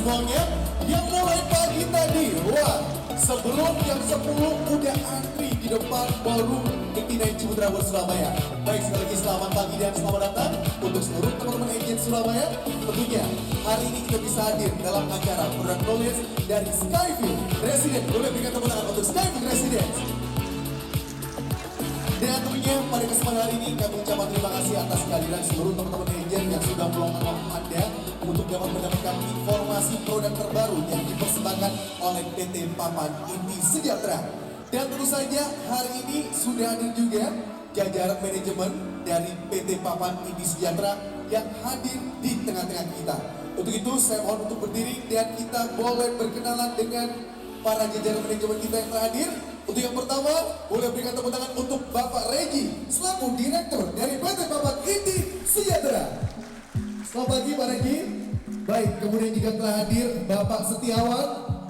semuanya yang mulai pagi tadi. Wah, sebelum jam 10 udah antri di depan ballroom 89 Ciputra World Surabaya. Baik, sekali lagi selamat pagi dan selamat datang untuk seluruh teman-teman agent Surabaya. Tentunya hari ini kita bisa hadir dalam acara Product Knowledge dari Skyview Residence. Boleh berikan tepuk tangan untuk Skyview Residence. Dan tentunya pada kesempatan hari ini kami ucapkan terima kasih atas kehadiran seluruh teman-teman agent yang sudah meluangkan waktu Anda untuk dapat mendapatkan informasi produk terbaru yang dipersembahkan oleh PT Papan Inti Sejahtera. Dan tentu saja hari ini sudah hadir juga jajaran manajemen dari PT Papan Inti Sejahtera yang hadir di tengah-tengah kita. Untuk itu saya mohon untuk berdiri dan kita boleh berkenalan dengan para jajaran manajemen kita yang terhadir. Untuk yang pertama, boleh berikan tepuk tangan untuk Bapak Regi selaku Direktur dari PT Papan Inti Sejahtera. Selamat pagi Pak Regi. Baik, kemudian juga telah hadir Bapak Setiawan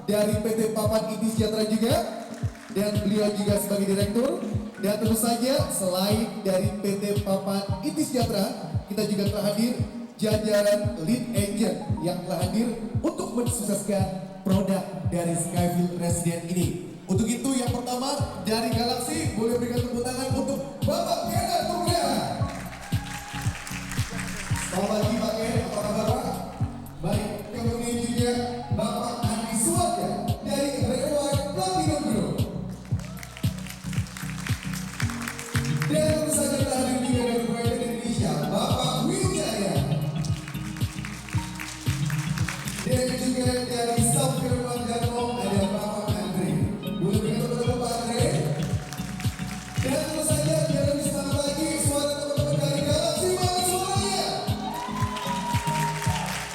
dari PT Papan Inti Sejahtera juga. Dan beliau juga sebagai Direktur. Dan tentu saja selain dari PT Papan Inti Sejahtera, kita juga telah hadir jajaran lead agent yang telah hadir untuk mensukseskan produk dari Skyview Residence ini. Untuk itu yang pertama dari Galaxy, boleh berikan tepuk tangan untuk Bapak Kenneth Nugraha. Selamat pagi Pak Kenneth, apa kabar Pak? Baik, kemudian juga Bapak Andi Suwada dari Redwine Platinum Group. Dan tentu saja telah hadir juga dari Provider Indonesia, Bapak Wijaya. Dan juga dari Safirman Darmo ada Bapak Andre. Boleh berikan tepuk tangan Pak Andre. Dan tentu saja biar lebih semangat lagi suara teman-teman dari Galaxy mana suaranya?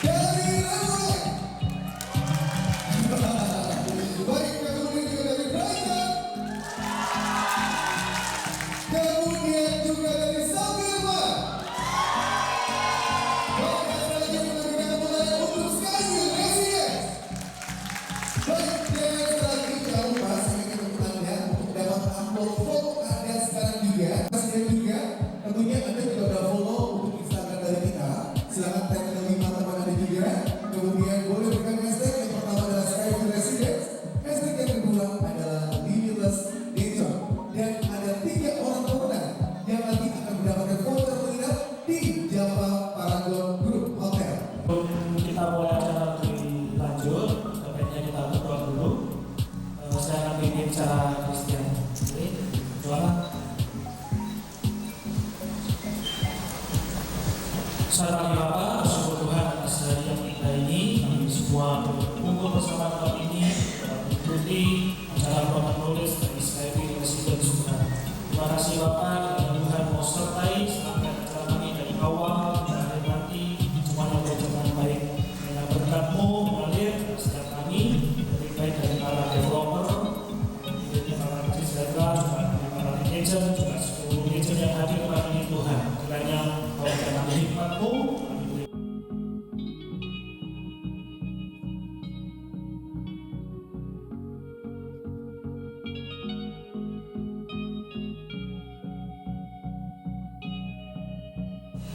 Dari Redwine. Baik, kemudian juga dari Brighton. Kemudian juga dari Safirman. Baik, selanjutnya kita berikan tepuk tangan untuk Skyview Residence. Baik, dan lagi jangan lupa saya ingin untuk Anda untuk dapat upload foto Anda sekarang juga. Dan juga tentunya Anda juga sudah follow untuk Instagram dari kita. Silakan tag ke 5 teman Anda juga. Kemudian boleh berikan hashtag yang pertama adalah Skyview Residence. Hashtag yang kedua adalah Limitless Nature. Dan ada 3 orang pemenang yang nanti akan mendapatkan voucher menginap di Java Paragon Group Hotel. Kita mulai acara lebih lanjut, sebaiknya kita berdoa dulu. Saya akan pimpin secara Kristen. Oke, doa. Salam Bapa, bersyukur Tuhan atas hari yang indah ini. Kami semua berkumpul bersama malam ini mengikuti acara Product Knowledge dari Skyview Residence. Terima kasih Bapak, dan Tuhan mau sertai semangat acara kami dari awal hingga akhir nanti. Semuanya berjalan baik. Dengan berkat-Mu mengalir setiap kami, lebih baik dari para developer, dari para desainer, juga dari para agent, juga seluruh agent yang hadir kemarin ini Tuhan. Kiranya Kau jangan hikmat-Mu.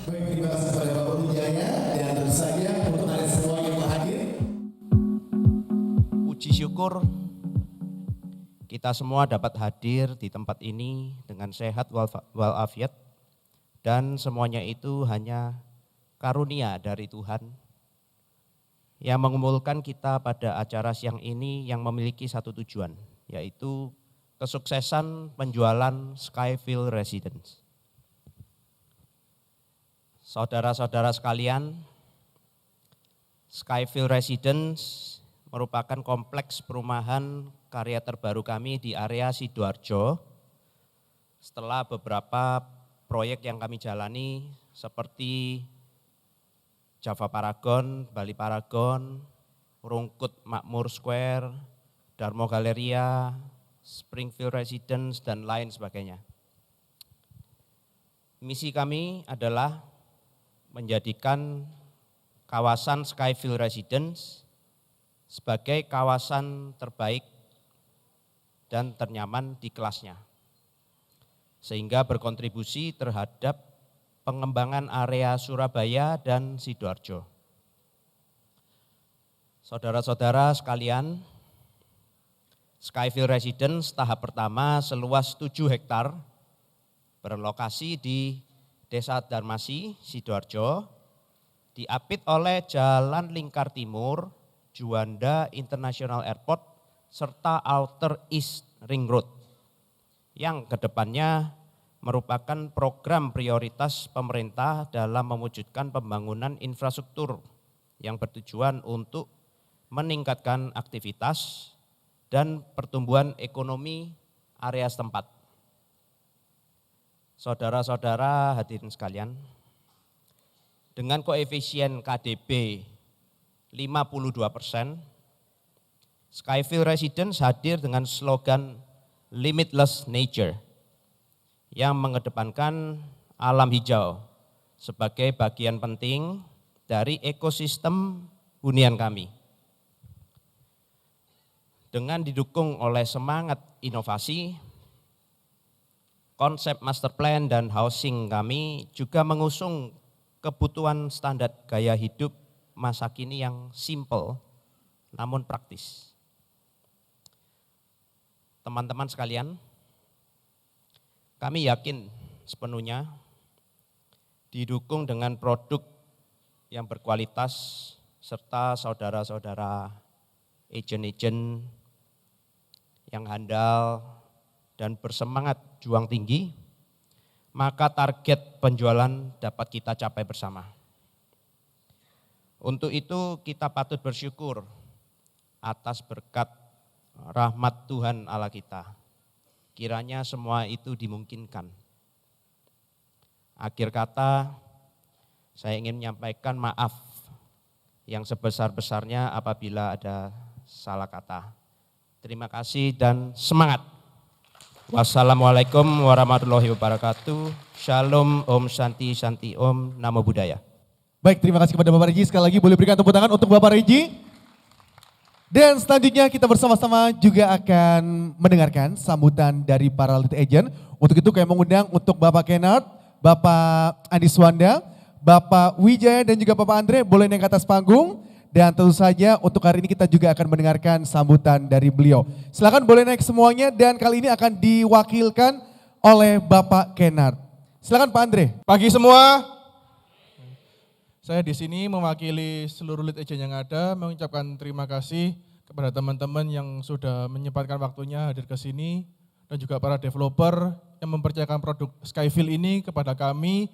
Baik, terima kasih kepada Bapak Wijaya dan tentu saja untuk Anda semua yang telah hadir. Puji syukur kita semua dapat hadir di tempat ini dengan sehat walafiat dan semuanya itu hanya karunia dari Tuhan yang mengumpulkan kita pada acara siang ini yang memiliki satu tujuan, yaitu kesuksesan penjualan Skyview Residence. Saudara-saudara sekalian, Skyview Residence merupakan kompleks perumahan karya terbaru kami di area Sidoarjo. Setelah beberapa proyek yang kami jalani seperti Java Paragon, Bali Paragon, Rungkut Makmur Square, Darmo Galleria, Springfield Residence, dan lain sebagainya. Misi kami adalah menjadikan kawasan Skyview Residence sebagai kawasan terbaik dan ternyaman di kelasnya, sehingga berkontribusi terhadap pengembangan area Surabaya dan Sidoarjo. Saudara-saudara sekalian, Skyfield Residence tahap pertama seluas 7 hektar berlokasi di Desa Darmasi, Sidoarjo, diapit oleh Jalan Lingkar Timur, Juanda International Airport, serta Outer East Ring Road, yang kedepannya merupakan program prioritas pemerintah dalam mewujudkan pembangunan infrastruktur yang bertujuan untuk meningkatkan aktivitas dan pertumbuhan ekonomi area setempat. Saudara-saudara hadirin sekalian, dengan koefisien KDB 52%, Skyfield Residence hadir dengan slogan Limitless Nature yang mengedepankan alam hijau sebagai bagian penting dari ekosistem hunian kami. Dengan didukung oleh semangat inovasi, konsep master plan dan housing kami juga mengusung kebutuhan standar gaya hidup masa kini yang simple namun praktis. Teman-teman sekalian, kami yakin sepenuhnya didukung dengan produk yang berkualitas serta saudara-saudara agen-agen yang handal dan bersemangat juang tinggi, maka target penjualan dapat kita capai bersama. Untuk itu kita patut bersyukur atas berkat rahmat Tuhan Allah kita. Kiranya semua itu dimungkinkan. Akhir kata, saya ingin menyampaikan maaf yang sebesar-besarnya apabila ada salah kata. Terima kasih dan semangat. Wassalamualaikum warahmatullahi wabarakatuh. Shalom, Om Santi, Santi Om, Namo Buddhaya. Baik, terima kasih kepada Bapak Regi. Sekali lagi boleh berikan tepuk tangan untuk Bapak Regi. Dan selanjutnya kita bersama-sama juga akan mendengarkan sambutan dari para lead agent. Untuk itu kami mengundang untuk Bapak Kennard, Bapak Andi Swanda, Bapak Wijaya dan juga Bapak Andre boleh naik ke atas panggung. Dan tentu saja untuk hari ini kita juga akan mendengarkan sambutan dari beliau. Silakan boleh naik semuanya dan kali ini akan diwakilkan oleh Bapak Kennard. Silakan Pak Andre. Pagi semua. Saya di sini mewakili seluruh lead agent yang ada, mengucapkan terima kasih kepada teman-teman yang sudah menyempatkan waktunya hadir ke sini dan juga para developer yang mempercayakan produk Skyfield ini kepada kami,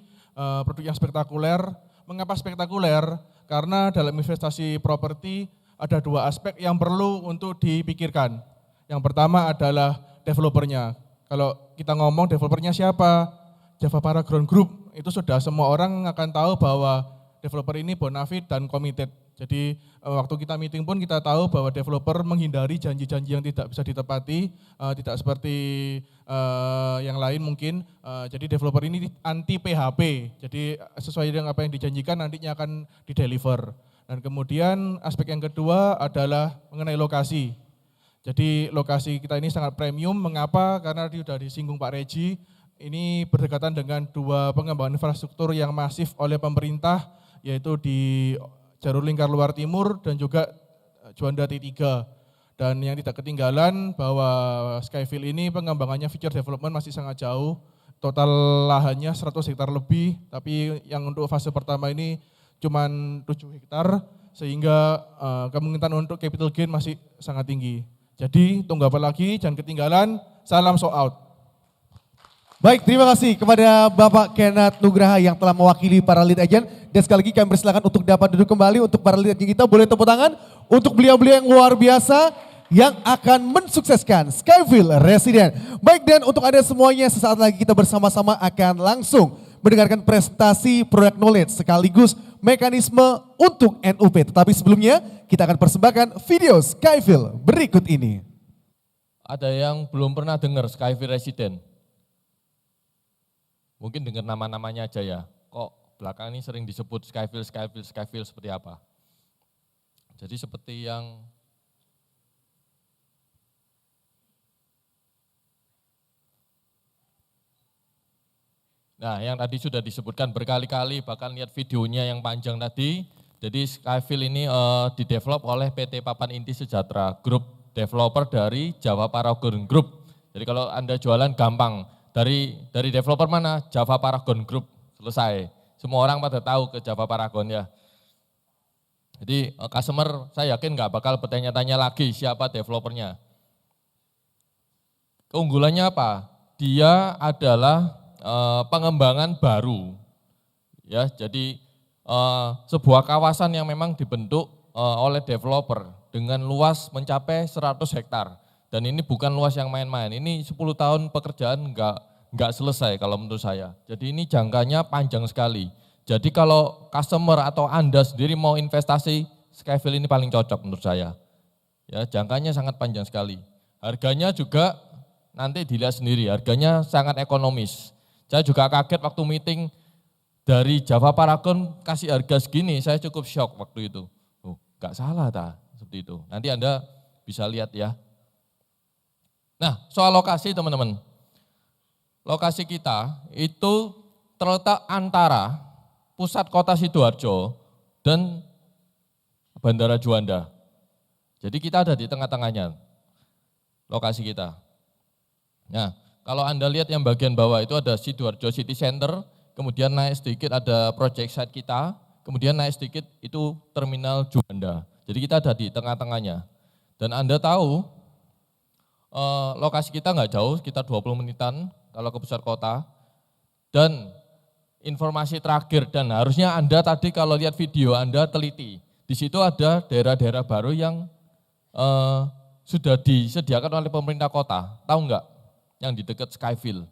produk yang spektakuler. Mengapa spektakuler? Karena dalam investasi properti ada dua aspek yang perlu untuk dipikirkan. Yang pertama adalah developernya. Kalau kita ngomong developernya siapa? Java Paragon Group, itu sudah semua orang akan tahu bahwa developer ini bonafide dan committed. Jadi waktu kita meeting pun kita tahu bahwa developer menghindari janji-janji yang tidak bisa ditepati, tidak seperti yang lain mungkin. Jadi developer ini anti PHP, jadi sesuai dengan apa yang dijanjikan nantinya akan dideliver. Dan kemudian aspek yang kedua adalah mengenai lokasi. Jadi lokasi kita ini sangat premium, mengapa? Karena sudah disinggung Pak Regi, ini berdekatan dengan dua pengembangan infrastruktur yang masif oleh pemerintah, yaitu di Jalur Lingkar Luar Timur dan juga Juanda T3. Dan yang tidak ketinggalan bahwa Skyfield ini pengembangannya future development masih sangat jauh. Total lahannya 100 hektar lebih, tapi yang untuk fase pertama ini cuma 7 hektar, sehingga kemungkinan untuk capital gain masih sangat tinggi. Jadi tunggu apa lagi, jangan ketinggalan, salam sold out. Baik, terima kasih kepada Bapak Kennard Nugraha yang telah mewakili para lead agent. Dan sekali lagi kami persilakan untuk dapat duduk kembali untuk para lead agent kita. Boleh tepuk tangan untuk beliau-beliau yang luar biasa yang akan mensukseskan Skyfield Residence. Baik, dan untuk Anda semuanya sesaat lagi kita bersama-sama akan langsung mendengarkan prestasi product knowledge sekaligus mekanisme untuk NUP. Tetapi sebelumnya kita akan persembahkan video Skyfield berikut ini. Ada yang belum pernah dengar Skyfield Residence? Mungkin dengar nama-namanya aja ya, kok belakang ini sering disebut Skyfield seperti apa? Jadi seperti yang yang tadi sudah disebutkan berkali-kali, bahkan lihat videonya yang panjang tadi, Jadi Skyfield ini didevelop oleh PT Papan Inti Sejahtera, grup developer dari Java Paragon Group. Jadi kalau Anda jualan gampang, dari developer mana? Java Paragon Group, selesai. Semua orang pada tahu ke Java Paragon ya. Jadi customer saya yakin nggak bakal bertanya-tanya lagi siapa developernya. Keunggulannya apa? Dia adalah pengembangan baru. Ya, jadi sebuah kawasan yang memang dibentuk oleh developer dengan luas mencapai 100 hektar. Dan ini bukan luas yang main-main, ini 10 tahun pekerjaan enggak selesai kalau menurut saya. Jadi ini jangkanya panjang sekali. Jadi kalau customer atau Anda sendiri mau investasi, Skyfield ini paling cocok menurut saya. Ya, jangkanya sangat panjang sekali. Harganya juga nanti dilihat sendiri, harganya sangat ekonomis. Saya juga kaget waktu meeting dari Java Paragon kasih harga segini, saya cukup shock waktu itu. Oh, enggak salah seperti itu. Nanti Anda bisa lihat ya. Nah, soal lokasi teman-teman. Lokasi kita itu terletak antara pusat kota Sidoarjo dan Bandara Juanda. Jadi kita ada di tengah-tengahnya lokasi kita. Nah, kalau Anda lihat yang bagian bawah itu ada Sidoarjo City Center, kemudian naik sedikit ada project site kita, kemudian naik sedikit itu terminal Juanda. Jadi kita ada di tengah-tengahnya. Dan Anda tahu lokasi kita nggak jauh, sekitar 20 menitan kalau ke pusat kota. Dan informasi terakhir, dan harusnya Anda tadi kalau lihat video Anda teliti, di situ ada daerah-daerah baru yang sudah disediakan oleh pemerintah kota. Tahu nggak? Yang di dekat Skyfield.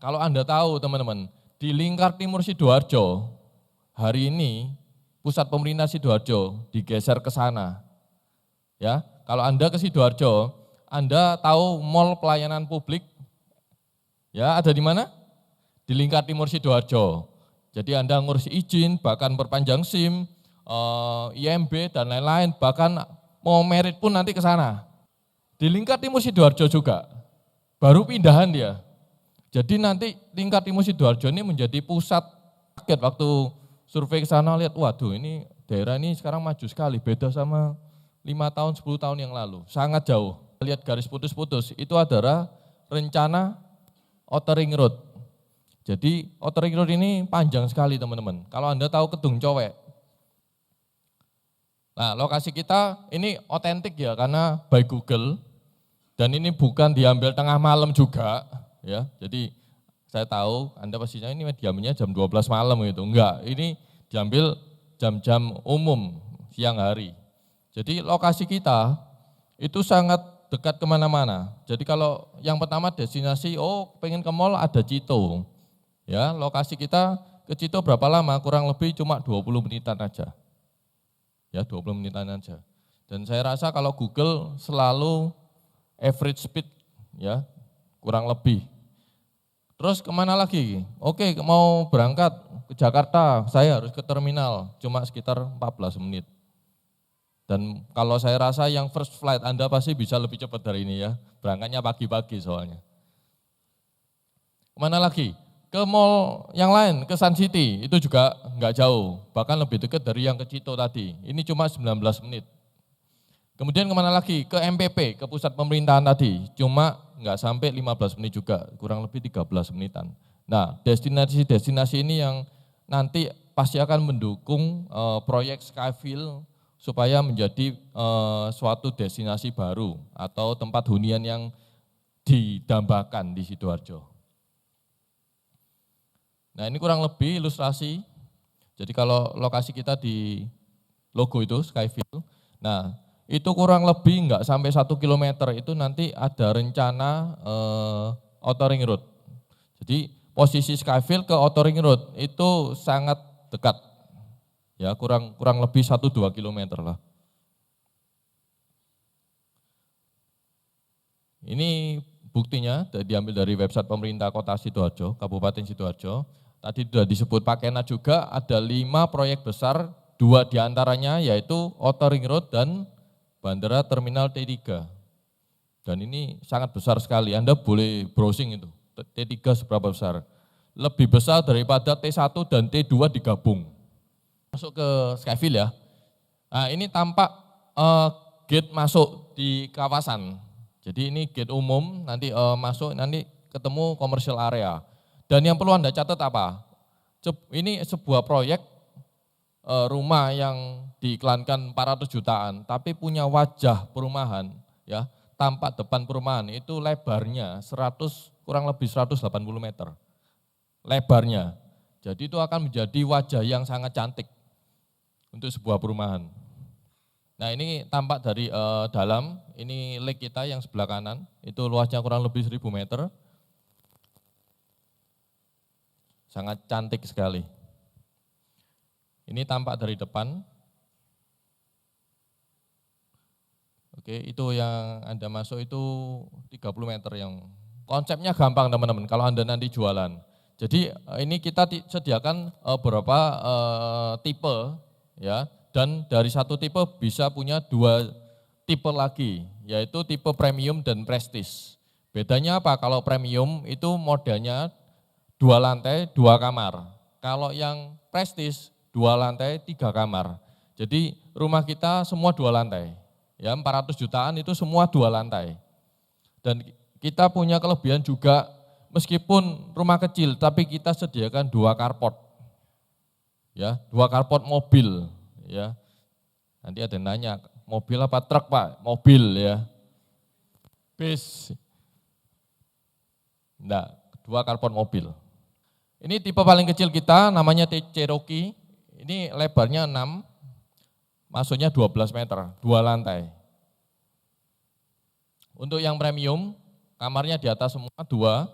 Kalau Anda tahu teman-teman, di lingkar timur Sidoarjo, hari ini pusat pemerintah Sidoarjo digeser ke sana. Ya, kalau Anda ke Sidoarjo, Anda tahu mall pelayanan publik, ya ada di mana? Di lingkar timur Sidoarjo. Jadi Anda ngurus izin, bahkan perpanjang SIM, IMB dan lain-lain, bahkan mau merit pun nanti ke sana. Di lingkar timur Sidoarjo juga, baru pindahan dia. Jadi nanti lingkar timur Sidoarjo ini menjadi pusat. Kaget waktu survei ke sana lihat, waduh ini daerah ini sekarang maju sekali, beda sama 5 tahun, 10 tahun yang lalu, sangat jauh. Lihat garis putus-putus, itu adalah rencana Outer Ring Road. Jadi Outer Ring Road ini panjang sekali teman-teman. Kalau Anda tahu Kedung Cowek. Nah, lokasi kita ini otentik ya, karena by Google, dan ini bukan diambil tengah malam juga. Ya, jadi saya tahu Anda pastinya ini diambilnya jam 12 malam gitu. Enggak, ini diambil jam-jam umum siang hari. Jadi lokasi kita itu sangat dekat kemana-mana. Jadi kalau yang pertama destinasi, pengen ke mall ada Cito. Ya, lokasi kita ke Cito berapa lama? Kurang lebih cuma 20 menitan aja. Ya, 20 menitan aja. Dan saya rasa kalau Google selalu average speed ya, kurang lebih. Terus kemana lagi? Oke, mau berangkat ke Jakarta, saya harus ke terminal, cuma sekitar 14 menit. Dan kalau saya rasa yang first flight Anda pasti bisa lebih cepat dari ini ya, berangkatnya pagi-pagi soalnya. Kemana lagi? Ke mall yang lain, ke Sun City, itu juga nggak jauh, bahkan lebih dekat dari yang ke Cito tadi, ini cuma 19 menit. Kemudian kemana lagi? Ke MPP, ke pusat pemerintahan tadi, cuma nggak sampai 15 menit juga, kurang lebih 13 menitan. Nah, destinasi-destinasi ini yang nanti pasti akan mendukung proyek Skyfield supaya menjadi suatu destinasi baru atau tempat hunian yang didambakan di Sidoarjo. Nah, ini kurang lebih ilustrasi. Jadi kalau lokasi kita di logo itu Skyfield, nah itu kurang lebih enggak sampai 1 kilometer itu nanti ada rencana Outer Ring Road. Jadi posisi Skyfield ke Outer Ring Road itu sangat dekat. Ya, kurang lebih 1-2 kilometer lah. Ini buktinya diambil dari website pemerintah Kota Sidoarjo, Kabupaten Sidoarjo. Tadi sudah disebut Pak Kena juga, ada 5 proyek besar, 2 diantaranya yaitu Outer Ring Road dan Bandara Terminal T3. Dan ini sangat besar sekali, Anda boleh browsing itu, T3 seberapa besar. Lebih besar daripada T1 dan T2 digabung. Masuk ke Skyfield ya. Nah, ini tampak gate masuk di kawasan. Jadi ini gate umum, nanti masuk, nanti ketemu commercial area. Dan yang perlu Anda catat apa? Ini sebuah proyek rumah yang diiklankan 400 jutaan, tapi punya wajah perumahan, ya, tampak depan perumahan itu lebarnya kurang lebih 180 meter. Lebarnya. Jadi itu akan menjadi wajah yang sangat cantik untuk sebuah perumahan. Nah ini tampak dari dalam, ini lake kita yang sebelah kanan, itu luasnya kurang lebih 1000 meter. Sangat cantik sekali. Ini tampak dari depan. Oke, itu yang Anda masuk itu 30 meter yang konsepnya gampang teman-teman kalau Anda nanti jualan. Jadi ini kita sediakan beberapa tipe ya, dan dari satu tipe bisa punya 2 tipe lagi, yaitu tipe premium dan prestis. Bedanya apa? Kalau premium itu modelnya 2 lantai 2 kamar. Kalau yang prestis 2 lantai 3 kamar. Jadi rumah kita semua 2 lantai. Ya, 400 jutaan itu semua 2 lantai. Dan kita punya kelebihan juga, meskipun rumah kecil tapi kita sediakan 2 carport. Ya, 2 carport mobil ya. Nanti ada yang nanya, mobil apa truk Pak? Mobil ya. Bis. Enggak, 2 carport mobil. Ini tipe paling kecil kita namanya Cherokee. Ini lebarnya 6, masuknya 12 meter, 2 lantai. Untuk yang premium, kamarnya di atas semua 2,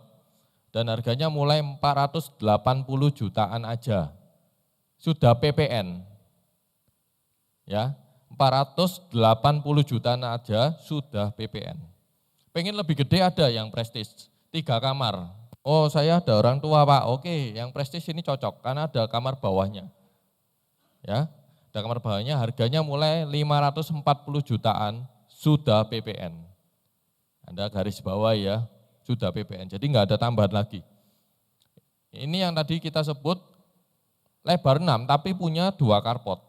dan harganya mulai 480 jutaan aja. Sudah PPN. Ya, 480 jutaan aja sudah PPN. Pengen lebih gede ada yang prestis, 3 kamar. Oh saya ada orang tua Pak, oke yang prestis ini cocok karena ada kamar bawahnya. Ya, ada kamar bawahnya, harganya mulai 540 jutaan sudah PPN. Anda garis bawah ya, sudah PPN, jadi nggak ada tambahan lagi. Ini yang tadi kita sebut lebar 6 tapi punya 2 carport.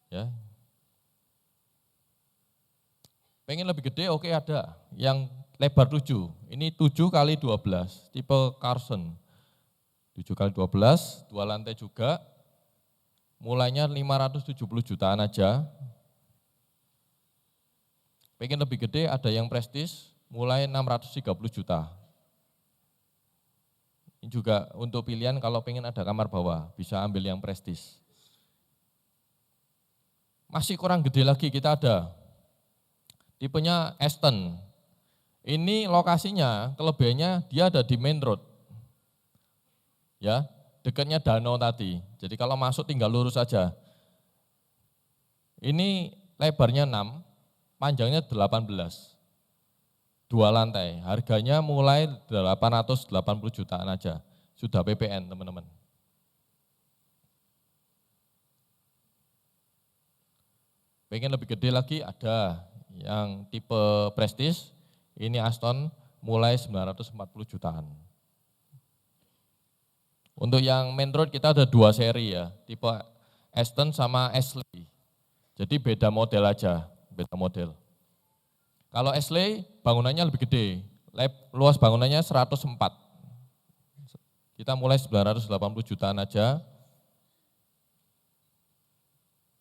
Ya. Pengen lebih gede, oke ada. Yang lebar 7, ini 7 kali 12, tipe Carson. 7 kali 12, 2 lantai juga. Mulainya 570 jutaan aja. Pengen lebih gede, ada yang prestis, mulai 630 juta. Ini juga untuk pilihan kalau pengen ada kamar bawah, bisa ambil yang prestis. Masih kurang gede lagi kita ada, tipenya Aston. Ini lokasinya, kelebihannya dia ada di main road. Ya, dekatnya danau tadi. Jadi kalau masuk tinggal lurus saja. Ini lebarnya 6, panjangnya 18. 2 lantai, harganya mulai 880 jutaan aja. Sudah PPN teman-teman. Pengen lebih gede lagi ada yang tipe prestis, ini Aston mulai 940 jutaan. Untuk yang main road kita ada 2 seri ya, tipe Aston sama Ashley. Jadi beda model aja, beda model. Kalau Ashley bangunannya lebih gede, luas bangunannya 104. Kita mulai 980 jutaan aja.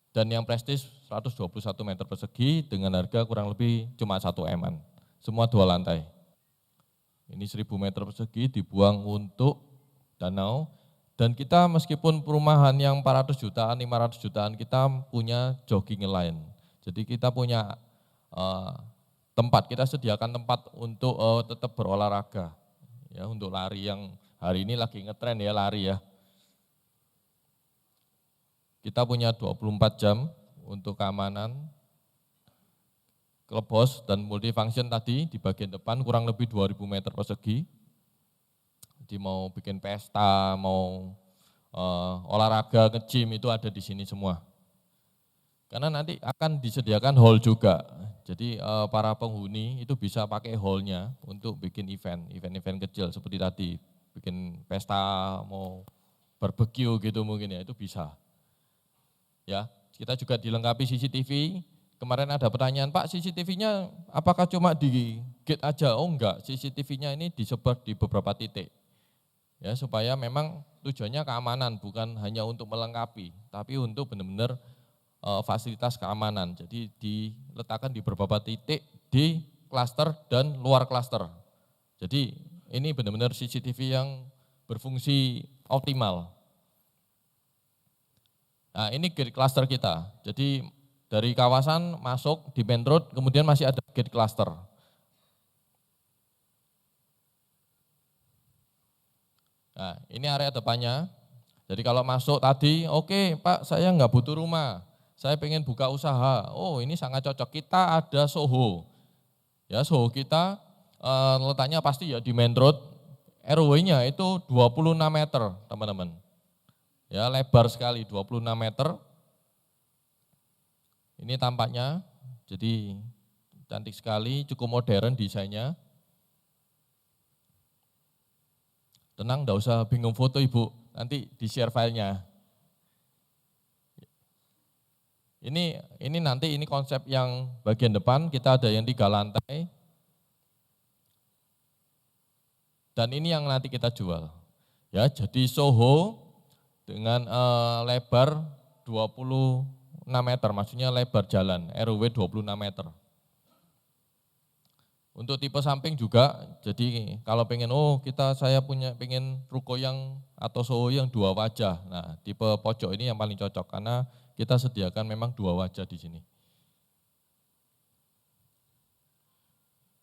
Dan yang prestis 121 meter persegi dengan harga kurang lebih cuma 1 M-an. Semua 2 lantai. Ini 1000 meter persegi dibuang untuk danau. Dan kita meskipun perumahan yang 400 jutaan, 500 jutaan, kita punya jogging line. Jadi kita punya tempat, kita sediakan tempat untuk tetap berolahraga. Ya, untuk lari yang hari ini lagi ngetren ya, lari ya. Kita punya 24 jam untuk keamanan, clubhouse dan multifunction tadi di bagian depan kurang lebih 2000 meter persegi. Jadi mau bikin pesta, mau olahraga, nge-gym itu ada di sini semua. Karena nanti akan disediakan hall juga. Jadi para penghuni itu bisa pakai hallnya untuk bikin event kecil seperti tadi. Bikin pesta, mau barbecue gitu mungkin ya, itu bisa. Ya, kita juga dilengkapi CCTV. Kemarin ada pertanyaan, Pak, CCTV-nya apakah cuma di gate aja? Oh enggak, CCTV-nya ini disebar di beberapa titik. Ya, supaya memang tujuannya keamanan, bukan hanya untuk melengkapi, tapi untuk benar-benar fasilitas keamanan. Jadi diletakkan di beberapa titik di klaster dan luar klaster. Jadi ini benar-benar CCTV yang berfungsi optimal. Nah, ini gate cluster kita. Jadi dari kawasan masuk di main road, kemudian masih ada gate cluster. Nah, ini area depannya. Jadi kalau masuk tadi, oke, Pak, saya nggak butuh rumah, saya pengen buka usaha. Oh, ini sangat cocok. Kita ada Soho. Ya, Soho kita letaknya pasti ya di main road. RW-nya itu 26 meter, teman-teman. Ya, lebar sekali, 26 meter. Ini tampaknya, jadi cantik sekali, cukup modern desainnya. Tenang, enggak usah bingung foto Ibu, nanti di-share filenya. Ini nanti ini konsep yang bagian depan, kita ada yang 3 lantai. Dan ini yang nanti kita jual. Ya, jadi Soho dengan lebar 26 meter, maksudnya lebar jalan, RW 26 meter. Untuk tipe samping juga, jadi kalau pengen, saya pengen ruko yang atau Soho yang 2 wajah. Nah, tipe pojok ini yang paling cocok karena kita sediakan memang 2 wajah di sini.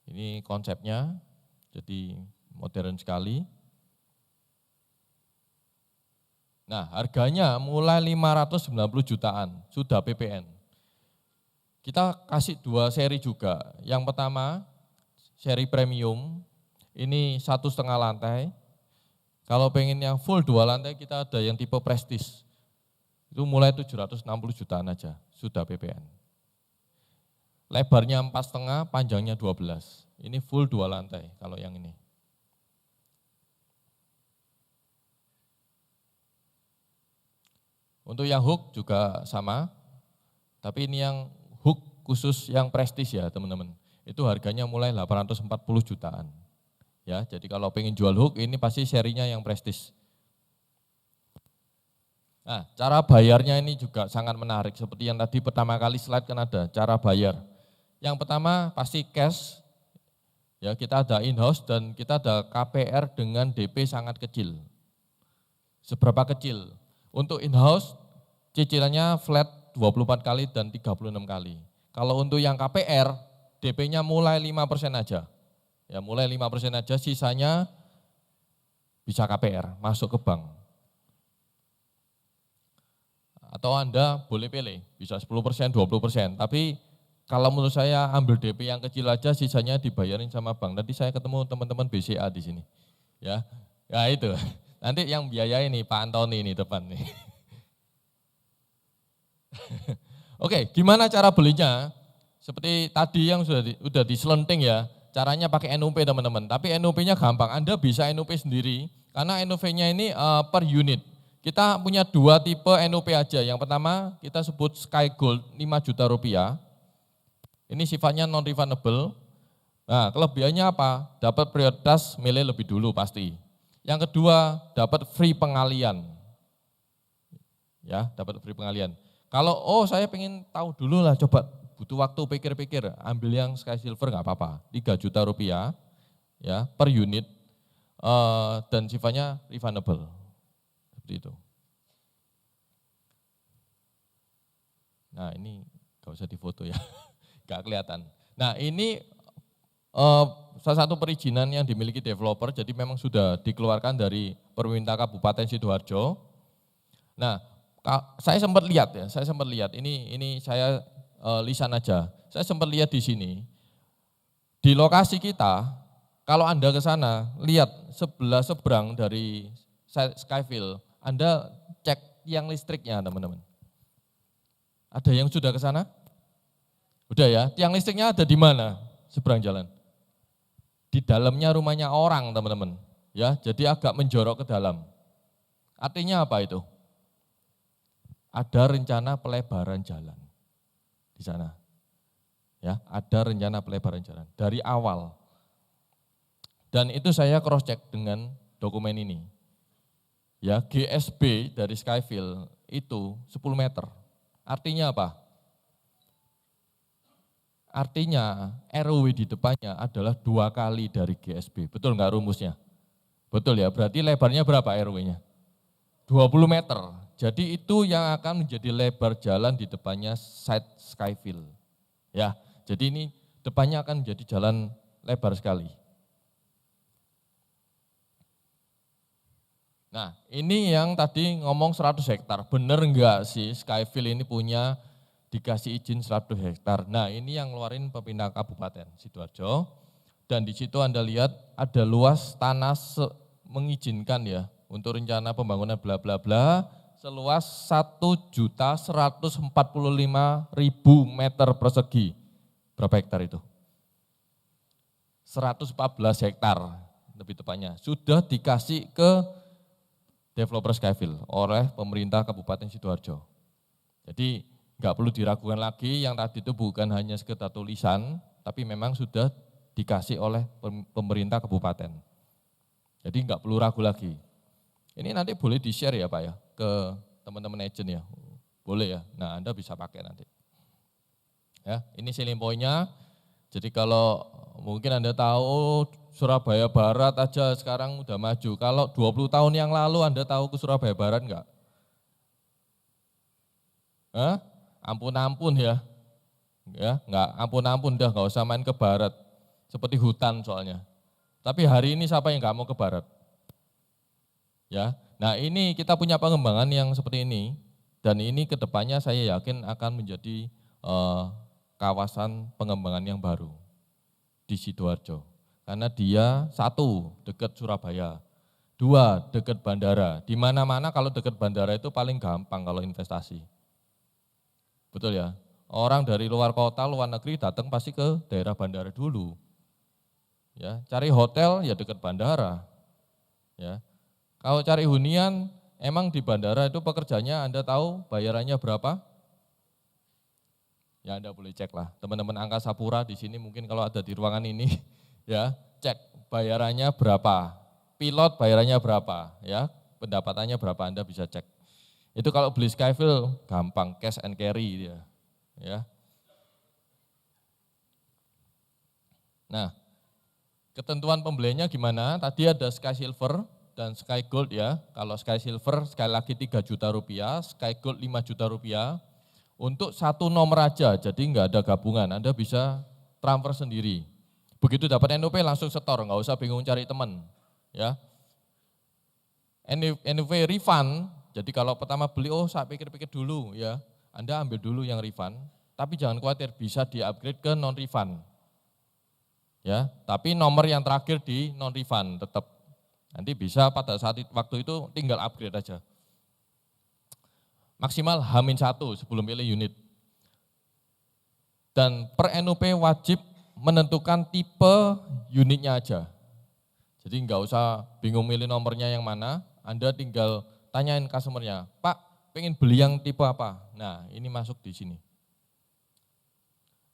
Ini konsepnya, jadi modern sekali. Nah, harganya mulai 590 jutaan, sudah PPN. Kita kasih 2 seri juga. Yang pertama, seri premium, ini 1,5 lantai. Kalau pengen yang full 2 lantai, kita ada yang tipe prestige. Itu mulai 760 jutaan aja, sudah PPN. Lebarnya 4,5, panjangnya 12. Ini full 2 lantai kalau yang ini. Untuk yang hook juga sama, tapi ini yang hook khusus yang prestige ya teman-teman. Itu harganya mulai 840 jutaan. Ya, jadi kalau pengen jual hook ini pasti serinya yang prestige. Nah, cara bayarnya ini juga sangat menarik. Seperti yang tadi pertama kali slide kan ada cara bayar. Yang pertama pasti cash. Ya, kita ada in-house dan kita ada KPR dengan DP sangat kecil. Seberapa kecil? Untuk in-house cicilannya flat 24 kali dan 36 kali. Kalau untuk yang KPR, DP-nya mulai 5% aja. Ya, mulai 5% aja, sisanya bisa KPR, masuk ke bank. Atau Anda boleh pilih, bisa 10%, 20%. Tapi kalau menurut saya ambil DP yang kecil aja, sisanya dibayarin sama bank. Nanti saya ketemu teman-teman BCA di sini. Ya itu. Nanti yang biaya ini Pak Antoni ini depan nih. Oke, gimana cara belinya? Seperti tadi yang sudah diselenting ya, caranya pakai NUP teman-teman. Tapi NUP-nya gampang, Anda bisa NUP sendiri, karena NUP-nya ini per unit. Kita punya 2 tipe NUP aja. Yang pertama kita sebut Sky Gold 5 juta rupiah. Ini sifatnya non-refundable. Nah, kelebihannya apa? Dapat prioritas milih lebih dulu pasti. Yang kedua, dapat free pengalian. Ya, dapat free pengalian. Kalau saya pengen tahu dulu lah, coba butuh waktu pikir-pikir, ambil yang Sky Silver nggak apa-apa, 3 juta rupiah ya per unit dan sifatnya refundable. Seperti itu. Nah, ini nggak usah difoto ya, nggak kelihatan. Nah, ini salah satu perizinan yang dimiliki developer, jadi memang sudah dikeluarkan dari Perminta Kabupaten Sidoarjo. Nah, saya sempat lihat, ini saya lisan aja. Saya sempat lihat di sini, di lokasi kita, kalau Anda ke sana, lihat sebelah seberang dari Skyfield, Anda cek tiang listriknya teman-teman. Ada yang sudah ke sana? Udah ya, tiang listriknya ada di mana? Seberang jalan. Di dalamnya rumahnya orang teman-teman. Ya, jadi agak menjorok ke dalam. Artinya apa itu? ada rencana pelebaran jalan di sana. Ya, ada rencana pelebaran jalan dari awal. Dan itu saya cross check dengan dokumen ini. Ya, GSB dari Skyfield itu 10 meter. Artinya apa? Artinya ROW di depannya adalah 2 kali dari GSB. Betul nggak rumusnya? Betul ya, berarti lebarnya berapa ROW-nya? 20 meter. Jadi itu yang akan menjadi lebar jalan di depannya site Skyfield. Ya, jadi ini depannya akan menjadi jalan lebar sekali. Nah, ini yang tadi ngomong 100 hektar. Benar enggak sih Skyfield ini punya dikasih izin 100 hektar. Nah, ini yang ngeluarin pemerintah Kabupaten Sidoarjo. Dan di situ Anda lihat ada luas tanah mengizinkan ya untuk rencana pembangunan bla bla bla seluas 1.145.000 meter persegi. Berapa hektar itu? 114 hektar lebih tepatnya. Sudah dikasih ke developer Skyfield oleh pemerintah Kabupaten Sidoarjo. Jadi nggak perlu diragukan lagi, yang tadi itu bukan hanya sekedar tulisan, tapi memang sudah dikasih oleh pemerintah kabupaten. Jadi nggak perlu ragu lagi. Ini nanti boleh di-share ya Pak ya, ke teman-teman agent ya. Boleh ya, nah Anda bisa pakai nanti. Ya, ini selling point-nya. Jadi kalau mungkin Anda tahu Surabaya Barat aja sekarang udah maju. Kalau 20 tahun yang lalu Anda tahu ke Surabaya Barat enggak? Hah? Ampun-ampun ya. Ya, enggak ampun-ampun dah, enggak usah main ke barat. Seperti hutan soalnya. Tapi hari ini siapa yang enggak mau ke barat? Ya. Nah, ini kita punya pengembangan yang seperti ini dan ini kedepannya saya yakin akan menjadi kawasan pengembangan yang baru di Sidoarjo. Karena dia 1 dekat Surabaya, 2 dekat bandara. Di mana-mana kalau dekat bandara itu paling gampang kalau investasi. Betul ya, orang dari luar kota, luar negeri datang pasti ke daerah bandara dulu. Ya, cari hotel ya dekat bandara. Ya, kalau cari hunian, emang di bandara itu pekerjanya Anda tahu bayarannya berapa? Ya Anda boleh cek lah, teman-teman Angkasa Pura di sini mungkin kalau ada di ruangan ini, ya cek bayarannya berapa, pilot bayarannya berapa, ya pendapatannya berapa Anda bisa cek. Itu kalau beli Skyfield gampang, cash and carry dia. Ya. Nah, ketentuan pembeliannya gimana? Tadi ada Sky Silver dan Sky Gold ya. Kalau Sky Silver sekali lagi 3 juta rupiah, Sky Gold 5 juta rupiah. Untuk 1 nomor aja, jadi enggak ada gabungan, Anda bisa transfer sendiri. Begitu dapat NOP langsung setor, enggak usah bingung cari teman. Ya. NOP refund. Jadi kalau pertama beli, saya pikir-pikir dulu ya, Anda ambil dulu yang refund, tapi jangan khawatir bisa di-upgrade ke non-refund. Ya, tapi nomor yang terakhir di non-refund tetap. Nanti bisa pada saat waktu itu tinggal upgrade aja. Maksimal H-1 sebelum pilih unit. Dan per NOP wajib menentukan tipe unitnya aja. Jadi enggak usah bingung milih nomornya yang mana, Anda tinggal tanyain customer-nya, Pak, pengen beli yang tipe apa? Nah, ini masuk di sini.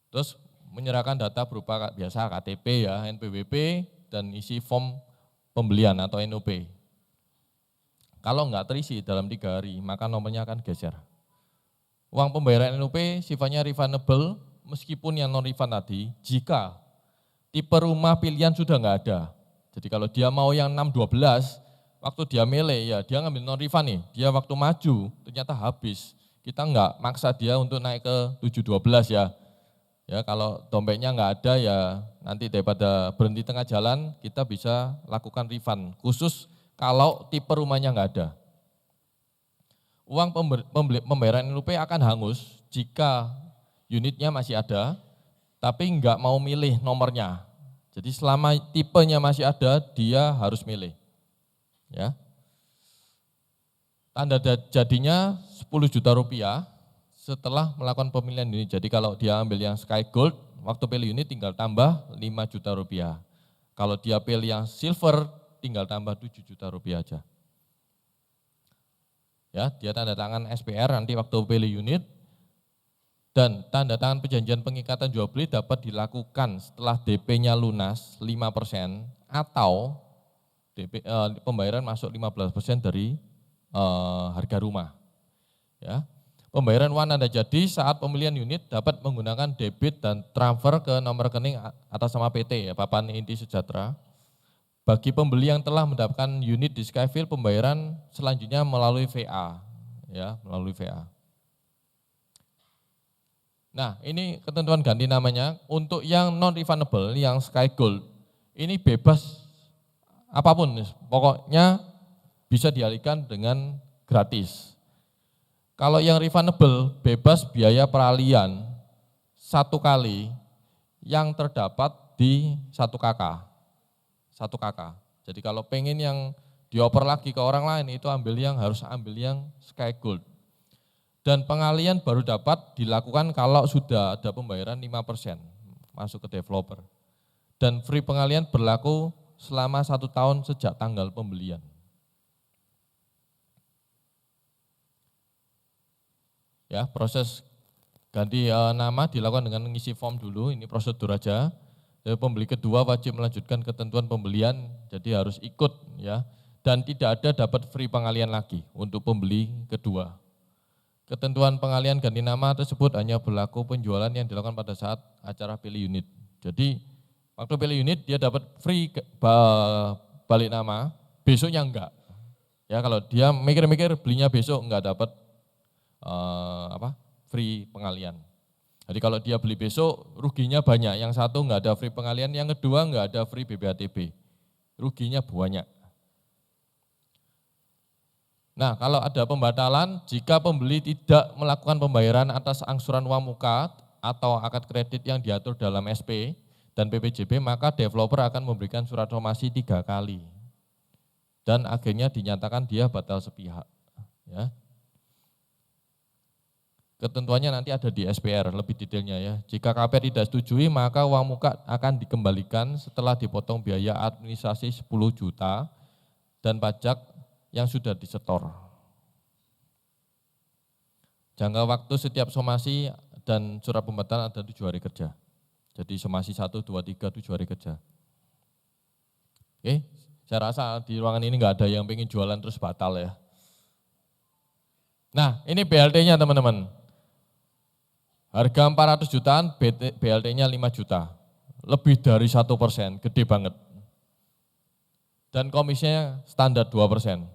Terus menyerahkan data berupa biasa KTP ya, NPWP, dan isi form pembelian atau NOP. Kalau enggak terisi dalam 3 hari, maka nomornya akan geser. Uang pembayaran NOP sifatnya refundable, meskipun yang non-refund tadi, jika tipe rumah pilihan sudah enggak ada. Jadi kalau dia mau yang 612, waktu dia milih ya dia ngambil non-refund nih, dia waktu maju ternyata habis. Kita enggak maksa dia untuk naik ke 712 ya. Ya kalau dompetnya enggak ada ya nanti daripada berhenti tengah jalan kita bisa lakukan refund. Khusus kalau tipe rumahnya enggak ada. Uang pembayaran NOP akan hangus jika unitnya masih ada tapi enggak mau milih nomornya. Jadi selama tipenya masih ada dia harus milih. Ya. Tanda jadinya 10 juta rupiah setelah melakukan pemilihan unit. Jadi kalau dia ambil yang Sky Gold, waktu pilih unit tinggal tambah 5 juta rupiah. Kalau dia pilih yang Silver, tinggal tambah 7 juta rupiah aja. Ya, dia tanda tangan SPR nanti waktu pilih unit, dan tanda tangan perjanjian pengikatan jual beli dapat dilakukan setelah DP-nya lunas 5% atau pembayaran masuk 15% dari harga rumah. Ya. Pembayaran uang tanda jadi saat pembelian unit dapat menggunakan debit dan transfer ke nomor rekening atas nama PT, ya, Papan Inti Sejahtera. Bagi pembeli yang telah mendapatkan unit di Skyfield, pembayaran selanjutnya melalui VA, ya, melalui VA. Nah, ini ketentuan ganti namanya. Untuk yang non refundable, yang Sky Gold, ini bebas apapun, pokoknya bisa dialihkan dengan gratis. Kalau yang refundable, bebas biaya peralihan 1 kali yang terdapat di 1 KK. 1 KK. Jadi kalau pengen yang dioper lagi ke orang lain, itu harus ambil yang Sky Gold. Dan pengalian baru dapat dilakukan kalau sudah ada pembayaran 5% masuk ke developer. Dan free pengalian berlaku selama 1 tahun sejak tanggal pembelian. Ya, proses ganti nama dilakukan dengan mengisi form dulu, ini prosedur aja. Jadi pembeli kedua wajib melanjutkan ketentuan pembelian, jadi harus ikut, ya. Dan tidak ada dapat free pengalian lagi untuk pembeli kedua. Ketentuan pengalian ganti nama tersebut hanya berlaku penjualan yang dilakukan pada saat acara pilih unit. Jadi waktu pilih unit dia dapat free balik nama, besoknya enggak. Ya, kalau dia mikir-mikir belinya besok enggak dapat free pengalian. Jadi kalau dia beli besok ruginya banyak, yang satu enggak ada free pengalian, yang kedua enggak ada free BPATB. Ruginya banyak. Nah, kalau ada pembatalan, jika pembeli tidak melakukan pembayaran atas angsuran uang muka atau akad kredit yang diatur dalam SP dan PPJB, maka developer akan memberikan surat somasi 3 kali. Dan akhirnya dinyatakan dia batal sepihak. Ya. Ketentuannya nanti ada di SPR, lebih detailnya ya. Jika KPR tidak setujui, maka uang muka akan dikembalikan setelah dipotong biaya administrasi 10 juta dan pajak yang sudah disetor. Jangka waktu setiap somasi dan surat pembatalan ada 7 hari kerja. Jadi somasi 1, 2, 3, 7 hari kerja. Oke, saya rasa di ruangan ini enggak ada yang pengen jualan terus batal ya. Nah, ini BLT-nya teman-teman. Harga 400 jutaan, BLT-nya 5 juta. Lebih dari 1%, gede banget. Dan komisinya standar 2%.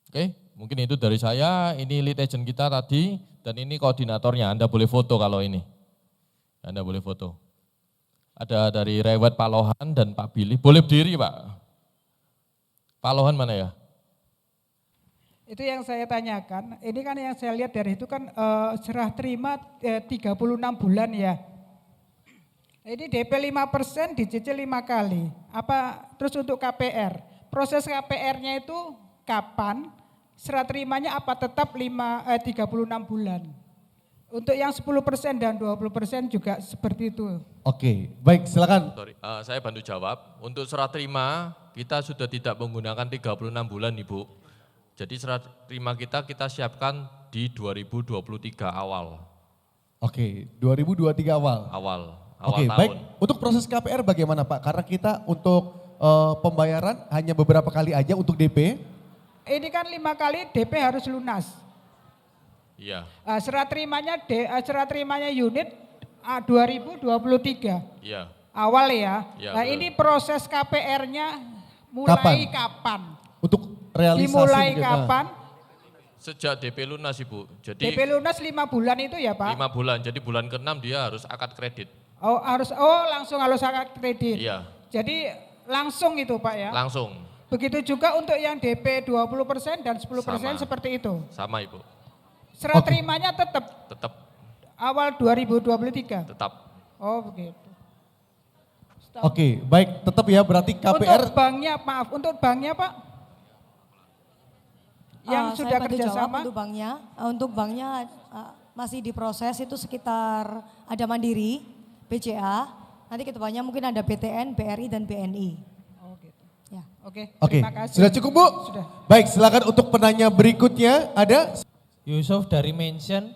Oke, mungkin itu dari saya. Ini lead agent kita tadi, dan ini koordinatornya. Anda boleh foto kalau ini. Anda boleh foto. Ada dari Rewet Pak Lohan dan Pak Billy. Boleh berdiri Pak. Pak Lohan mana ya? Itu yang saya tanyakan. Ini kan yang saya lihat dari itu kan serah terima 36 bulan ya. Ini DP 5% dicicil 5 kali. Apa terus untuk KPR? Proses KPR-nya itu kapan? Serah terimanya apa tetap 36 bulan? Untuk yang 10% dan 20% juga seperti itu. Oke, baik silakan. Sorry, saya bantu jawab. Untuk serah terima kita sudah tidak menggunakan 36 bulan Ibu. Jadi serah terima kita siapkan di 2023 awal. Oke, 2023 awal. Awal Oke, tahun. baik. Untuk proses KPR bagaimana Pak? Karena kita untuk pembayaran hanya beberapa kali aja untuk DP. Ini kan 5 kali DP harus lunas. Iya. Serah terimanya unit 2023. Iya. Awal ya. Ya, Nah betul. ini proses KPR-nya mulai kapan? Untuk realisasi Dimulai mungkin, kapan? Sejak DP lunas Ibu. Jadi DP lunas 5 bulan itu ya Pak? 5 bulan, jadi bulan ke-6 dia harus akad kredit. Langsung harus akad kredit. Iya. Jadi langsung itu Pak ya? Langsung. Begitu juga untuk yang DP 20% dan 10% Sama. seperti itu. Sama Ibu. Serah terimanya tetap Tetap. awal 2023. Tetap. Oh begitu. Oke, baik. Tetap ya berarti KPR. Untuk banknya Pak? Yang sudah saya bantu jawab kerjasama? untuk banknya masih diproses itu sekitar ada Mandiri, BCA, nanti kedepannya mungkin ada BTN, BRI dan BNI. Oh gitu. Ya. Oke, Oke, terima kasih. sudah cukup Bu? Sudah. Baik, silakan untuk penanya berikutnya ada. Yusuf dari Mention.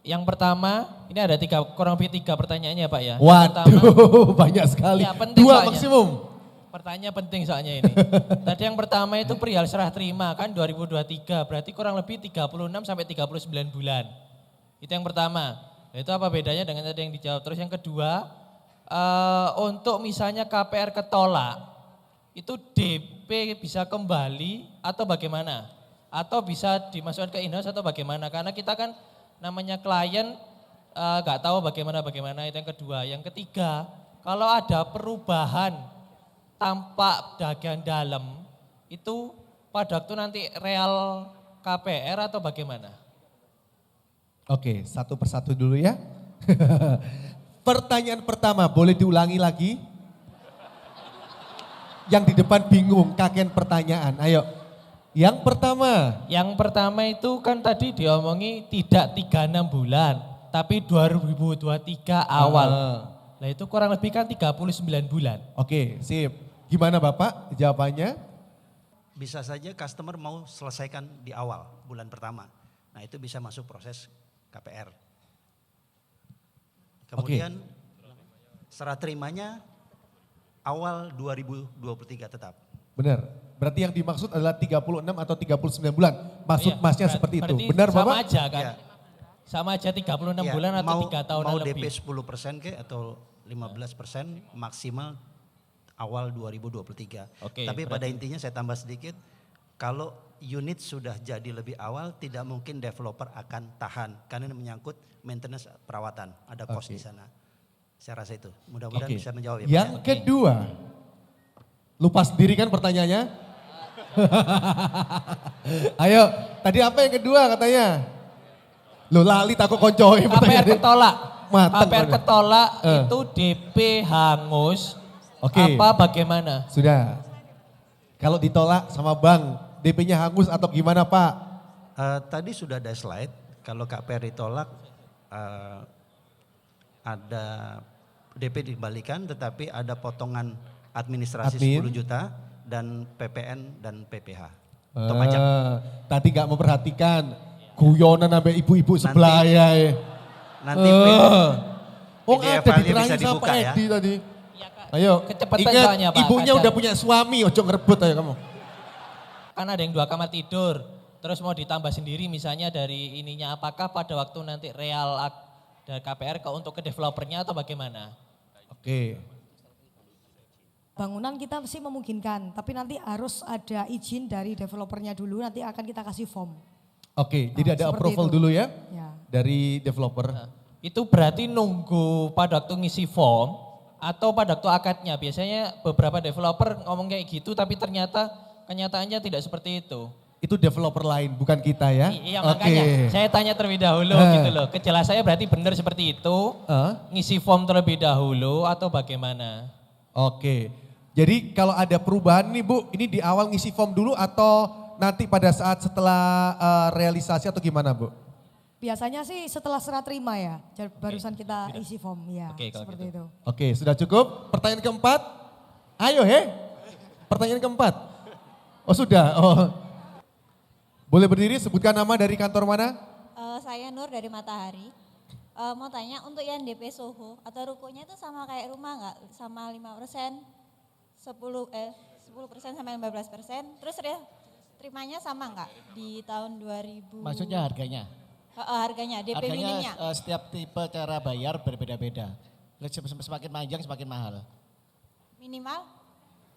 Yang pertama, ini ada kurang lebih 3 pertanyaannya Pak ya. Yang pertama, Waduh, banyak sekali. ya, penting 2 soalnya. maksimum. Pertanyaan penting soalnya ini. Tadi yang pertama itu perihal serah terima kan 2023, berarti kurang lebih 36 sampai 39 bulan. Itu yang pertama. Itu apa bedanya dengan tadi yang dijawab. Terus yang kedua, untuk misalnya KPR ketolak, itu DP bisa kembali atau bagaimana? Atau bisa dimasukkan ke in-house atau bagaimana? Karena kita kan namanya klien nggak tahu bagaimana itu yang kedua. Yang ketiga, kalau ada perubahan tampak bagian dalam itu pada waktu nanti real KPR atau bagaimana? Oke, satu persatu dulu ya. Pertanyaan pertama, boleh diulangi lagi? Yang di depan bingung, kakek pertanyaan. Ayo. Yang pertama. Yang pertama itu kan tadi diomongi tidak 36 bulan, tapi 2023 awal. Nah itu kurang lebih kan 39 bulan. Oke, sip. Gimana Bapak jawabannya? Bisa saja customer mau selesaikan di awal bulan pertama. Nah itu bisa masuk proses KPR. Kemudian serah terimanya awal 2023 tetap. Benar. Berarti yang dimaksud adalah 36 atau 39 bulan. Maksud Iya, Masnya seperti itu. berarti Benar sama Bapak? aja kan? Iya. Sama aja 36 Ya, bulan atau 3 tahun mau lebih. DP 10% ke atau 15% maksimal awal 2023. Oke, Tapi pada berarti- intinya saya tambah sedikit, kalau unit sudah jadi lebih awal tidak mungkin developer akan tahan karena ini menyangkut maintenance perawatan, ada cost di sana. Saya rasa itu. Mudah-mudahan Oke. bisa menjawab ya. Pak. Yang kedua. Lupa sendiri kan pertanyaannya? Ayo, tadi apa yang kedua katanya? Loh lali takut koncoin KPR pertanyaannya. ketolak. Matang, KPR Pak. ketolak Eh. itu DP hangus. Oke. Apa bagaimana? Sudah. Kalau ditolak sama bank, DP-nya hangus atau gimana Pak? Tadi sudah ada slide, kalau KPR ditolak ada DP dikembalikan tetapi ada potongan administrasi Admin. 10 juta dan PPN dan PPH. Untuk pajak. Tadi gak memperhatikan. Guyonan sampai ibu-ibu sebelah ya. Nanti Oh PDF ada file-nya diterangin bisa sama dibuka Pak ya. Edi tadi. Iya, Kak. Ayo, Kecepatan ingat soalnya, Pak, ibunya kadang. udah punya suami, ojo ngerebut ayo kamu. Kan ada yang 2 kamar tidur. Terus mau ditambah sendiri misalnya dari ininya. Apakah pada waktu nanti real dari KPR untuk ke developernya atau bagaimana? Oke. Bangunan kita sih memungkinkan, tapi nanti harus ada izin dari developernya dulu, nanti akan kita kasih form. Oke, jadi ada seperti approval itu. dulu ya Ya. dari developer. Itu berarti nunggu pada waktu ngisi form atau pada waktu akadnya. Biasanya beberapa developer ngomong kayak gitu tapi ternyata kenyataannya tidak seperti itu. Itu developer lain, bukan kita ya. Iya makanya saya tanya terlebih dahulu gitu loh. Kejelasannya berarti benar seperti itu. Ngisi form terlebih dahulu atau bagaimana? Oke. Jadi kalau ada perubahan nih Bu, ini di awal ngisi form dulu atau nanti pada saat setelah realisasi atau gimana Bu? Biasanya sih setelah serah terima ya, barusan kita isi form ya, Oke, kalau seperti itu. Oke, sudah cukup. Pertanyaan keempat. Ayo pertanyaan keempat. Oh sudah, oh. Boleh berdiri, sebutkan nama dari kantor mana? Saya Nur dari Matahari. Mau tanya untuk yang DP Soho atau rukonya itu sama kayak rumah nggak? Sama 5%, 10% sampai 15%. Terus terimanya sama nggak di tahun 2000? Maksudnya harganya? Harganya, DP minimnya. Harganya setiap tipe cara bayar berbeda-beda. Semakin panjang semakin mahal. Minimal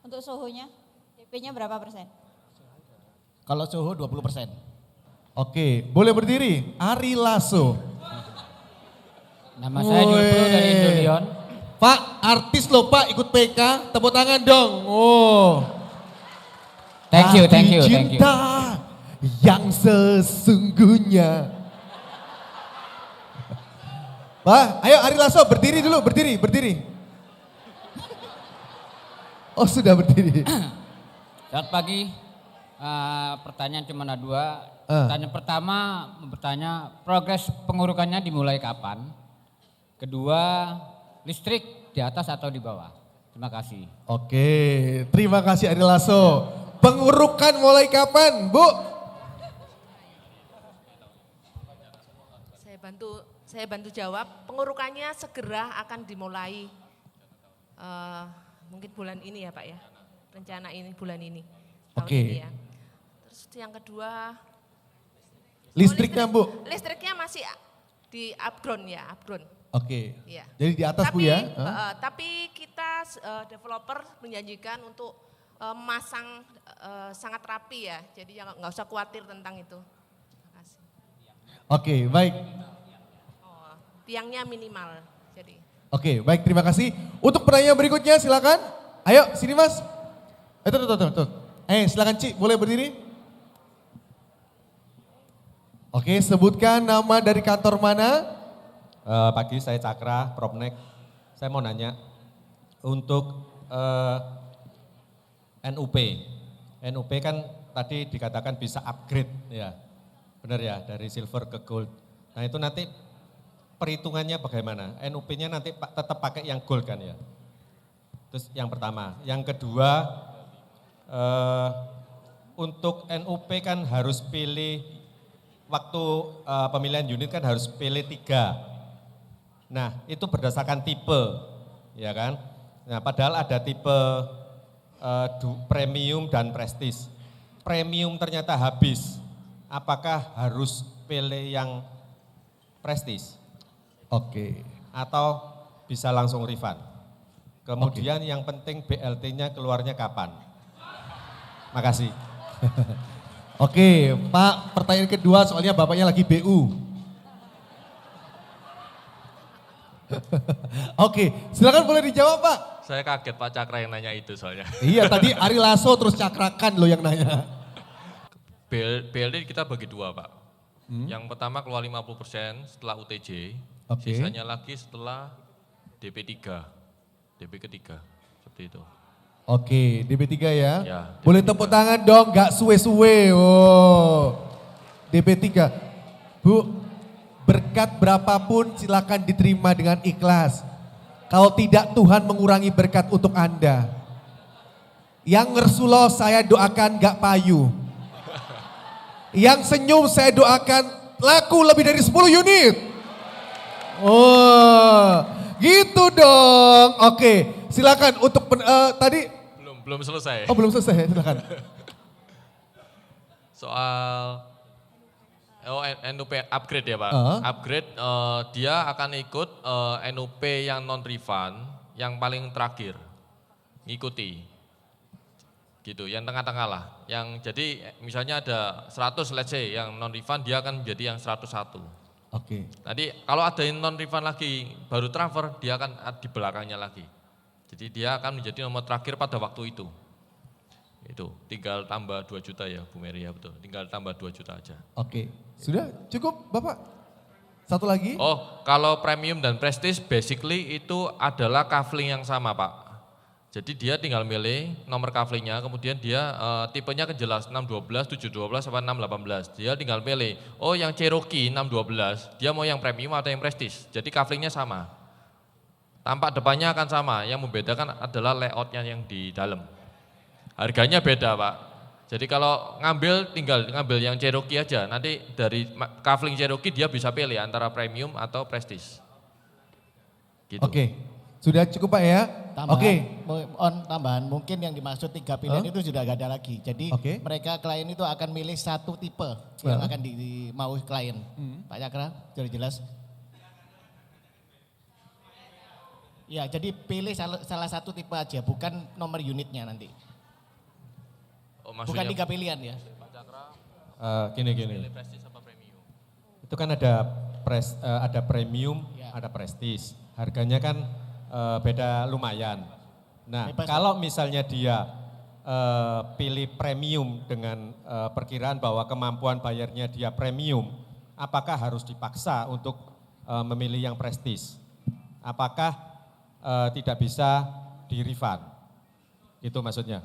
untuk Sohonya, DP-nya berapa persen? Kalau Soho 20%. Oke, boleh berdiri. Ari Lasso. Nama saya Julpro dari Indolion. Pak, artis loh Pak ikut PK, tepuk tangan dong. Oh. Thank you. Cinta yang sesungguhnya. Pak, ayo Ari Lasso berdiri dulu, berdiri. Oh sudah berdiri. Selamat pagi. Pertanyaan cuma ada 2. Pertanyaan pertama bertanya progres pengurukannya dimulai kapan? Kedua, listrik di atas atau di bawah? Terima kasih. Oke, terima kasih Ari Lasso. Pengurukan mulai kapan, Bu? Saya bantu jawab. Pengurukannya segera akan dimulai mungkin bulan ini ya Pak ya. Rencana ini bulan ini. Tahun Oke. ini ya. Terus yang kedua. Listriknya Bu? Listriknya masih di upground ya, upground. Oke. Iya. Jadi di atas Bu ya? Tapi kita developer menjanjikan untuk masang sangat rapi ya. Jadi nggak usah khawatir tentang itu. Terima kasih. Oke, baik. Tiangnya minimal. Jadi. Oke, baik, terima kasih. Untuk pertanyaan berikutnya silakan. Ayo, sini Mas. Tuh. Silakan Ci, boleh berdiri? Oke, sebutkan nama dari kantor mana? Pagi, saya Cakra, Propnek. Saya mau nanya, untuk NUP. NUP kan tadi dikatakan bisa upgrade ya. Benar ya, dari silver ke gold. Nah itu nanti perhitungannya bagaimana? NUP-nya nanti tetap pakai yang gold kan ya? Terus yang pertama. Yang kedua, untuk NUP kan harus pilih, waktu pemilihan unit kan harus pilih 3. Nah itu berdasarkan tipe, ya kan? Nah padahal ada tipe premium dan prestis. Premium ternyata habis, apakah harus pilih yang prestis? Oke. Atau bisa langsung refund? Kemudian yang penting BLT-nya keluarnya kapan? Makasih. Oke, Pak, pertanyaan kedua soalnya Bapaknya lagi BU. Oke, silakan boleh dijawab Pak. Saya kaget Pak Cakra yang nanya itu soalnya. Iya, tadi Ari Lasso terus Cakrakan loh yang nanya. BLT kita bagi 2 Pak. Yang pertama keluar 50% setelah UTJ, sisanya lagi setelah DP 3, DP ketiga, seperti itu. Oke, DP3 ya. Ya, boleh tepuk tangan dong, gak suwe-suwe. Oh, DP3. Bu, berkat berapapun silakan diterima dengan ikhlas. Kalau tidak Tuhan mengurangi berkat untuk Anda. Yang ngersuloh saya doakan gak payu. Yang senyum saya doakan laku lebih dari 10 unit. Oh, gitu dong. Oke, silakan untuk tadi. Belum selesai. Oh belum selesai, silakan. Soal NUP upgrade ya Pak. Upgrade dia akan ikut NUP yang non refund yang paling terakhir. Ngikuti. Gitu, yang tengah-tengah lah. Yang jadi misalnya ada 100 let's say yang non refund dia akan menjadi yang 101. Oke. Nanti kalau ada yang non refund lagi baru transfer dia akan di belakangnya lagi. Jadi dia akan menjadi nomor terakhir pada waktu itu. Itu tinggal tambah 2 juta ya Bu Mary ya betul. Tinggal tambah 2 juta aja. Oke, sudah cukup Bapak? Satu lagi? Oh, kalau premium dan prestige basically itu adalah kafling yang sama Pak. Jadi dia tinggal milih nomor kaflingnya, kemudian dia tipenya kan jelas 612, 712, sama 618. Dia tinggal pilih, oh yang Cherokee 612, dia mau yang premium atau yang prestige. Jadi kaflingnya sama. Tampak depannya akan sama, yang membedakan adalah layoutnya yang di dalam. Harganya beda Pak. Jadi kalau ngambil tinggal ngambil yang Cherokee aja, nanti dari kafling Cherokee dia bisa pilih antara premium atau prestige. Gitu. Oke, sudah cukup Pak ya? Tambahan, mungkin yang dimaksud 3 pilihan itu sudah gak ada lagi. Jadi mereka klien itu akan milih satu tipe yang akan mau klien. Pak Cakra, sudah jelas? Ya, jadi pilih salah satu tipe aja, bukan nomor unitnya nanti. Oh, bukan 3 pilihan ya. Gini. Itu kan ada premium, ada prestis. Harganya kan beda lumayan. Nah, kalau misalnya dia pilih premium dengan perkiraan bahwa kemampuan bayarnya dia premium, apakah harus dipaksa untuk memilih yang prestis? Apakah tidak bisa di refund? Itu maksudnya.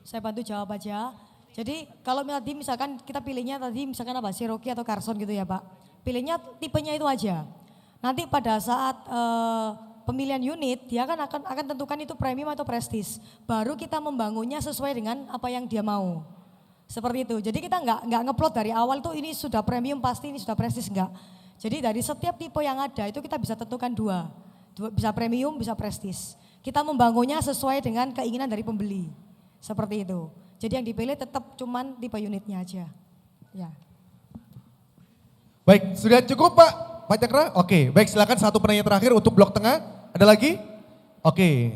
Saya bantu jawab aja. Jadi kalau tadi misalkan kita pilihnya tadi misalkan apa, Cherokee atau Carson gitu ya Pak. Pilihnya tipenya itu aja. Nanti pada saat pemilihan unit, dia kan akan tentukan itu premium atau prestis. Baru kita membangunnya sesuai dengan apa yang dia mau. Seperti itu. Jadi kita nggak ngeplot dari awal tuh ini sudah premium pasti ini sudah prestis, enggak. Jadi dari setiap tipe yang ada itu kita bisa tentukan dua bisa premium, bisa prestis. Kita membangunnya sesuai dengan keinginan dari pembeli. Seperti itu. Jadi yang dipilih tetap cuman tipe unitnya aja. Ya. Baik, sudah cukup Pak Cakra? Oke, baik silakan satu penanya terakhir untuk blok tengah. Ada lagi? Oke,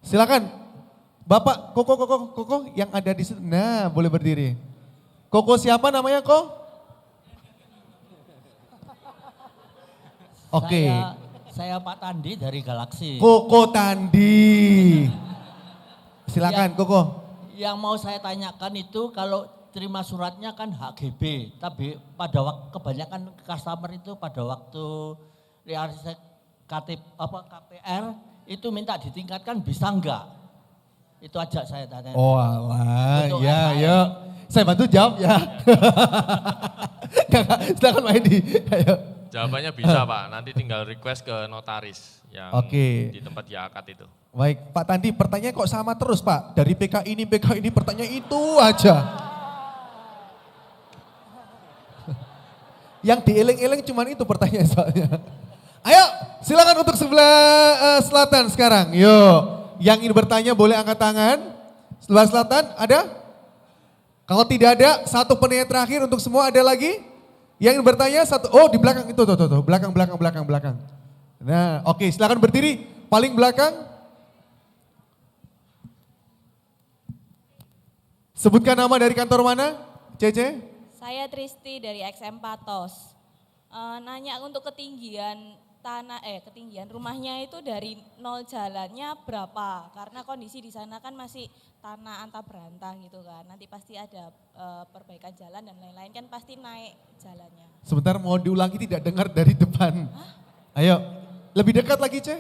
silakan. Bapak Koko yang ada di sini. Nah, boleh berdiri. Koko siapa namanya Ko? Oke. Saya Pak Tandi dari Galaksi. Koko Tandi. Silakan Koko. Yang mau saya tanyakan itu kalau terima suratnya kan HGB, tapi pada waktu kebanyakan customer itu pada waktu realisasi KPR itu minta ditingkatkan bisa enggak? Itu aja saya tanya. Oh alah, ya yuk. Saya bantu jawab ya. Silakan Pak Edi. Ayo. Jawabannya bisa Pak, nanti tinggal request ke notaris yang di tempat dia akad itu. Baik Pak Tandi, pertanyaan kok sama terus Pak? Dari PK ini pertanyaan itu aja. Yang dieling-eling cuman itu pertanyaan soalnya. Ayo silakan untuk sebelah selatan sekarang. Yuk, yang ingin bertanya boleh angkat tangan. Sebelah selatan ada? Kalau tidak ada, satu penanya terakhir untuk semua, ada lagi? Yang ingin bertanya satu, oh di belakang itu, tuh, belakang. Nah oke, silakan berdiri, paling belakang. Sebutkan nama dari kantor mana, Cece? Saya Tristi dari XM Patos. Nanya untuk ketinggian ketinggian rumahnya itu dari nol jalannya berapa? Karena kondisi di sana kan masih tanah antah berantah gitu kan. Nanti pasti ada perbaikan jalan dan lain-lain kan pasti naik jalannya. Sebentar mau diulangi tidak dengar dari depan. Ayo, lebih dekat lagi Ce.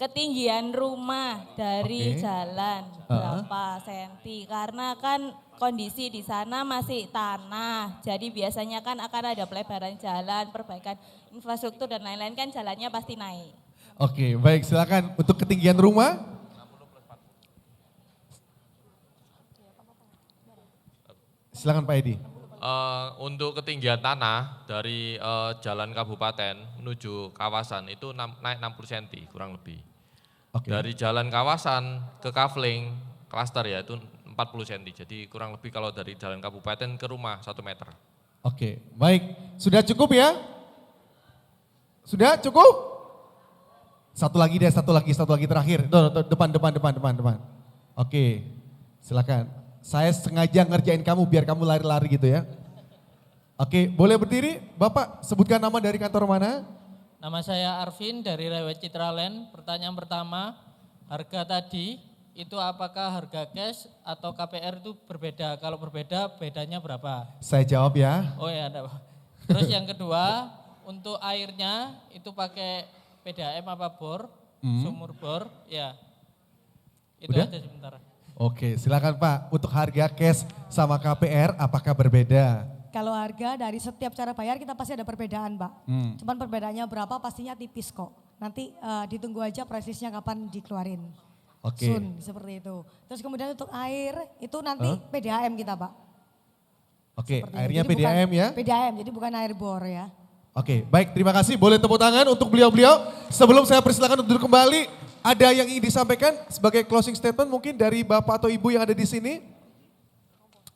Ketinggian rumah dari jalan berapa senti? Karena kan kondisi di sana masih tanah, jadi biasanya kan akan ada pelebaran jalan, perbaikan infrastruktur dan lain-lain kan jalannya pasti naik. Oke, baik silakan untuk ketinggian rumah. Silakan Pak Edi. Untuk ketinggian tanah dari jalan kabupaten menuju kawasan itu naik 60 cm kurang lebih. Dari jalan kawasan ke kafling klaster ya itu 40 cm. Jadi kurang lebih kalau dari jalan kabupaten ke rumah 1 meter. Oke, baik. Sudah cukup ya? Sudah cukup? Satu lagi terakhir. Depan. Oke, silakan. Saya sengaja ngerjain kamu biar kamu lari-lari gitu ya. Oke, boleh berdiri? Bapak sebutkan nama dari kantor mana? Nama saya Arvin dari Rewet Citraland. Pertanyaan pertama, harga tadi itu apakah harga cash atau KPR itu berbeda? Kalau berbeda, bedanya berapa? Saya jawab ya. Oh ya, ada. Terus yang kedua, untuk airnya itu pakai PDAM apa bor? Sumur bor, ya. Itu Udah? aja sebentar. Oke, silakan Pak. Untuk harga cash sama KPR apakah berbeda? Kalau harga dari setiap cara bayar kita pasti ada perbedaan Pak. Cuman perbedaannya berapa pastinya tipis kok. Nanti ditunggu aja presisnya kapan dikeluarin. Oke. Sun, seperti itu. Terus kemudian untuk air itu nanti PDAM kita Pak. Oke, Seperti airnya itu. Jadi PDAM ya? PDAM, jadi bukan air bor ya. Oke, baik terima kasih. Boleh tepuk tangan untuk beliau-beliau. Sebelum saya persilakan untuk duduk kembali, ada yang ingin disampaikan sebagai closing statement mungkin dari Bapak atau Ibu yang ada di sini?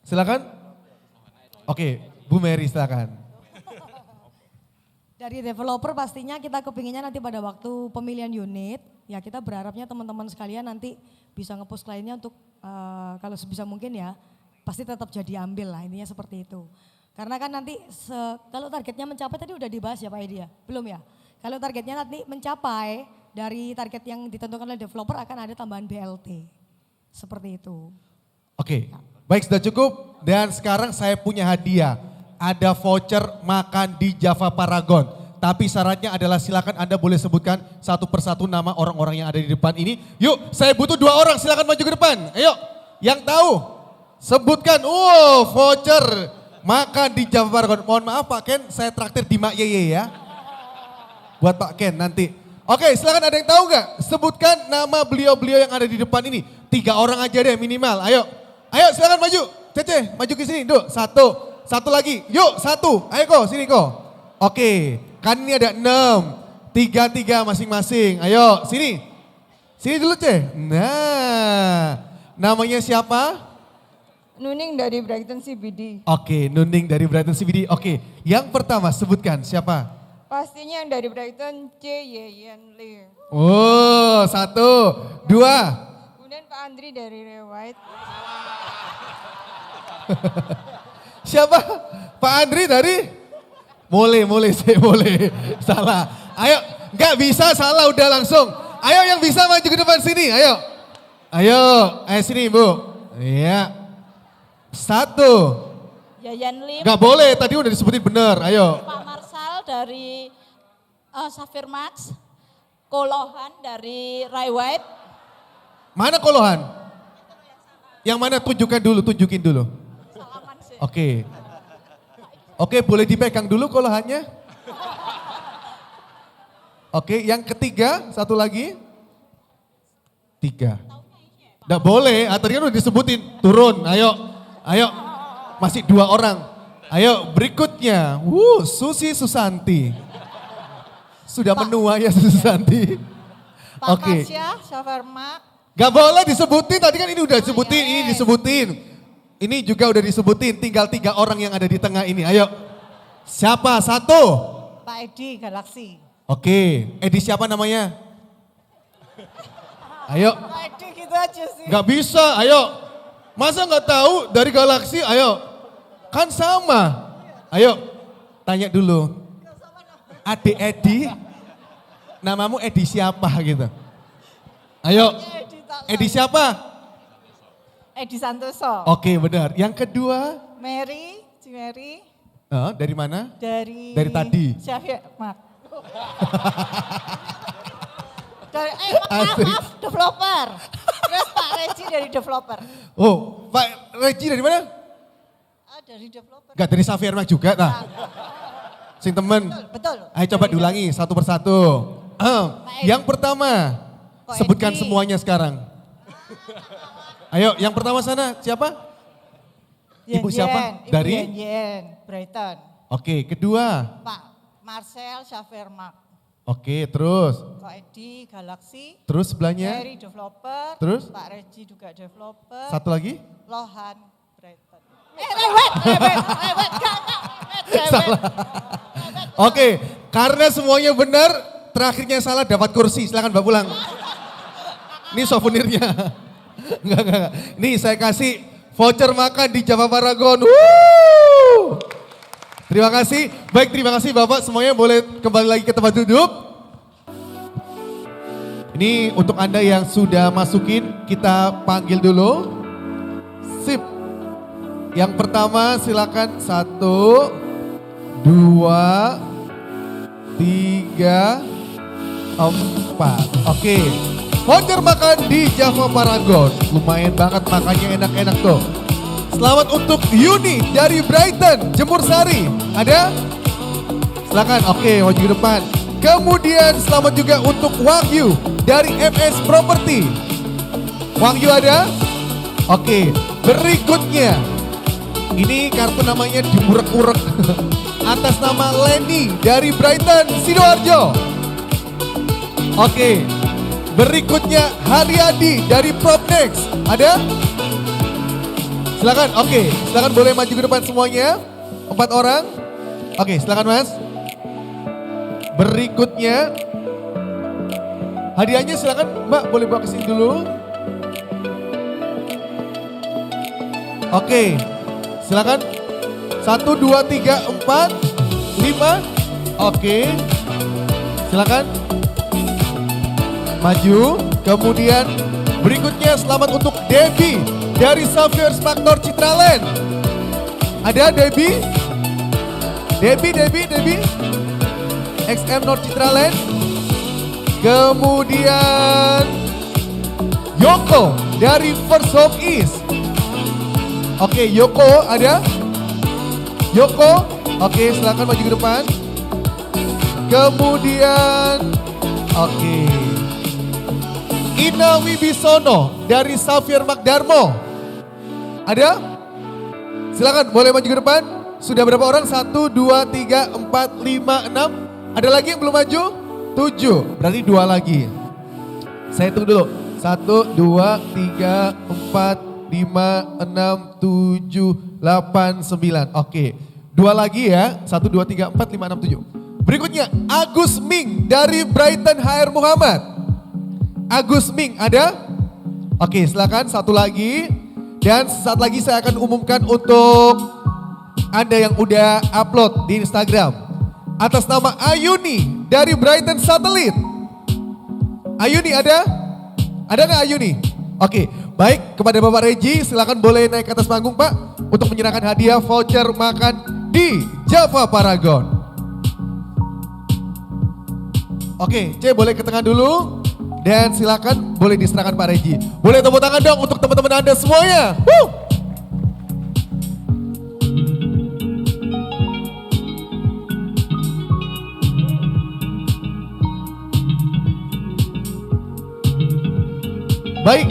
Silakan. Oke, Bu Mary silakan. Dari developer pastinya kita kepinginnya nanti pada waktu pemilihan unit, ya kita berharapnya teman-teman sekalian nanti bisa nge-push kliennya untuk kalau sebisa mungkin ya, pasti tetap jadi ambil lah, intinya seperti itu. Karena kan nanti kalau targetnya mencapai tadi udah dibahas ya Pak Edi ya, belum ya? Kalau targetnya nanti mencapai dari target yang ditentukan oleh developer akan ada tambahan BLT, seperti itu. Oke, baik sudah cukup dan sekarang saya punya hadiah. Ada voucher makan di Java Paragon. Tapi syaratnya adalah silakan Anda boleh sebutkan satu persatu nama orang-orang yang ada di depan ini. Yuk, saya butuh 2 orang, silakan maju ke depan. Ayo, yang tahu sebutkan. Voucher makan di Java Paragon. Mohon maaf Pak Ken, saya traktir di Mak Yeye ya. Buat Pak Ken nanti. Oke, silakan ada yang tahu nggak? Sebutkan nama beliau-beliau yang ada di depan ini. 3 orang aja deh minimal. Ayo, ayo silakan maju. Cece, maju ke sini. Duh, satu lagi. Yuk, 1. Ayo kok, sini kok. Oke, kan ini ada 6. 3 masing-masing. Ayo, sini. Sini dulu, Ce. Nah, namanya siapa? Nuning dari Brighton CBD. Oke, Nuning dari Brighton CBD. Oke, yang pertama sebutkan siapa? Pastinya yang dari Brighton Yeyen Lee. Oh, 1, 2. Kemudian Pak Andri dari Rewide. Siapa? Pak Andri dari? Boleh. Salah. Ayo, nggak bisa salah udah langsung. Ayo yang bisa maju ke depan sini, ayo. Ayo sini Bu. Iya. 1. Yayan Lim. Nggak boleh, tadi udah disebutin bener, ayo. Pak Marsal dari Safir Max. Kolohan dari Rai White. Mana Kolohan? Yang mana tunjukin dulu. Oke, boleh dipegang dulu Kolohannya. Oke, yang ketiga, satu lagi. 3. Nggak boleh, tadi kan udah disebutin. Turun, ayo. Masih 2 orang. Ayo berikutnya. Susi Susanti. Sudah menua ya Susi Susanti. Pak Kasya, Syafarma. Gak boleh disebutin, tadi kan ini udah disebutin, ini disebutin. Ini juga udah disebutin, tinggal 3 orang yang ada di tengah ini. Ayo, siapa? 1. Pak Edi, Galaksi. Oke, Edi siapa namanya? Ayo. Pak Edi gitu aja sih. Gak bisa, ayo. Masa gak tahu dari Galaksi, ayo. Kan sama. Ayo, tanya dulu. Adik Edi, namamu Edi siapa gitu? Ayo, Edi siapa? Edi Santoso. Oke benar. Yang kedua? Mary, Cimeri. Dari mana? Dari tadi. Syafir Mak. maaf, developer. Terus Pak Regi dari developer. Oh, Pak Regi dari mana? Dari developer. Gak dari Safir Mak juga, nah. Sing temen. Betul. Ayo coba diulangi satu persatu. Yang pertama, sebutkan semuanya sekarang. Ayo, yang pertama sana siapa? Ibu siapa? Dari? Yen, Brighton. Oke, kedua. Pak Marcel Syafermak. Oke, terus? Pak Edi Galaksi. Terus sebelahnya? Mary developer. Terus? Pak Regi juga developer. Satu lagi? Lohan Brighton. Salah. Oke, karena semuanya benar, terakhirnya salah dapat kursi. Silakan bawa pulang. Ini souvenirnya. Enggak. Nih saya kasih voucher makan di Java Paragon. Terima kasih. Baik, terima kasih Bapak. Semuanya boleh kembali lagi ke tempat duduk. Ini untuk Anda yang sudah masukin, kita panggil dulu. Sip. Yang pertama silakan 1, 2, 3, 4. Oke. Voucher makan di Java Paragon. Lumayan banget makannya enak-enak tuh. Selamat untuk Yuni dari Brighton, Jemur Sari. Ada? Silakan. Oke, maju ke depan. Kemudian selamat juga untuk Wahyu dari MS Property. Wahyu ada? Oke, berikutnya. Ini kartu namanya diurek-urek. Atas nama Lenny dari Brighton, Sidoarjo. Oke. Berikutnya Haryadi dari Propnex. Ada? Silakan. Oke, silakan boleh maju ke depan semuanya. 4 orang. Oke, silakan Mas. Berikutnya hadiahnya silakan Mbak, boleh bawa ke sini dulu. Oke. Silakan. 1, 2, 3, 4, 5. Oke. Silakan. Maju, kemudian berikutnya selamat untuk Debbie dari Xavier Maknor Citraland. Ada Debbie? Debbie? XM North Citraland. Kemudian Yoko dari First Hope East. Oke, Yoko ada? Yoko, oke silakan maju ke depan. Kemudian Oke. Ina Wibisono dari Xavier Magdarmo. Ada? Silakan boleh maju ke depan. Sudah berapa orang? 1, 2, 3, 4, 5, 6. Ada lagi yang belum maju? 7. Berarti 2 lagi. Saya hitung dulu. 1, 2, 3, 4, 5, 6, 7, 8, 9. Oke. 2 lagi ya. 1, 2, 3, 4, 5, 6, 7. Berikutnya Agus Ming dari Brighton HR Muhammad. Agus Ming ada? Oke, silakan satu lagi. Dan sesaat lagi saya akan umumkan untuk Anda yang udah upload di Instagram. Atas nama Ayuni dari Brighton Satellite. Ayuni ada? Ada nggak Ayuni? Oke, baik, kepada Bapak Reji silakan boleh naik ke atas panggung Pak untuk menyerahkan hadiah voucher makan di Java Paragon. Oke, C boleh ke tengah dulu dan silakan boleh diserahkan Pak Reji. Boleh tepuk tangan dong untuk teman-teman Anda semuanya. Baik.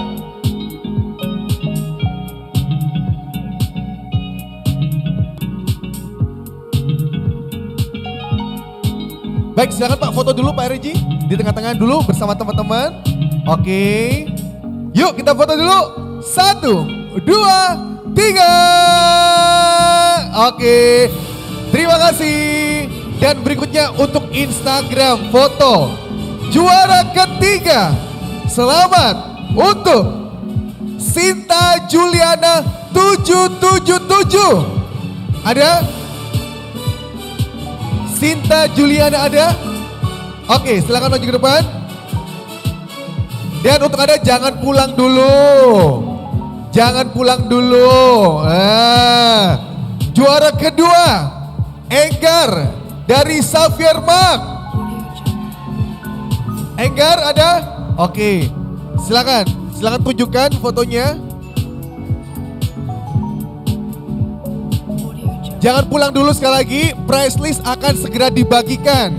Baik, silakan Pak foto dulu Pak Reji di tengah-tengah dulu bersama teman-teman. Oke. Yuk kita foto dulu. 1, 2, 3. Oke. Terima kasih. Dan berikutnya untuk Instagram foto juara ketiga. Selamat untuk Sinta Juliana 777. Ada? Sinta Juliana ada? Oke, silakan maju ke depan. Dan untuk Anda jangan pulang dulu. Jangan pulang dulu. Juara kedua, Enggar dari Xavier Mag. Enggar ada? Oke, silakan tunjukkan fotonya. Jangan pulang dulu sekali lagi, prize list akan segera dibagikan.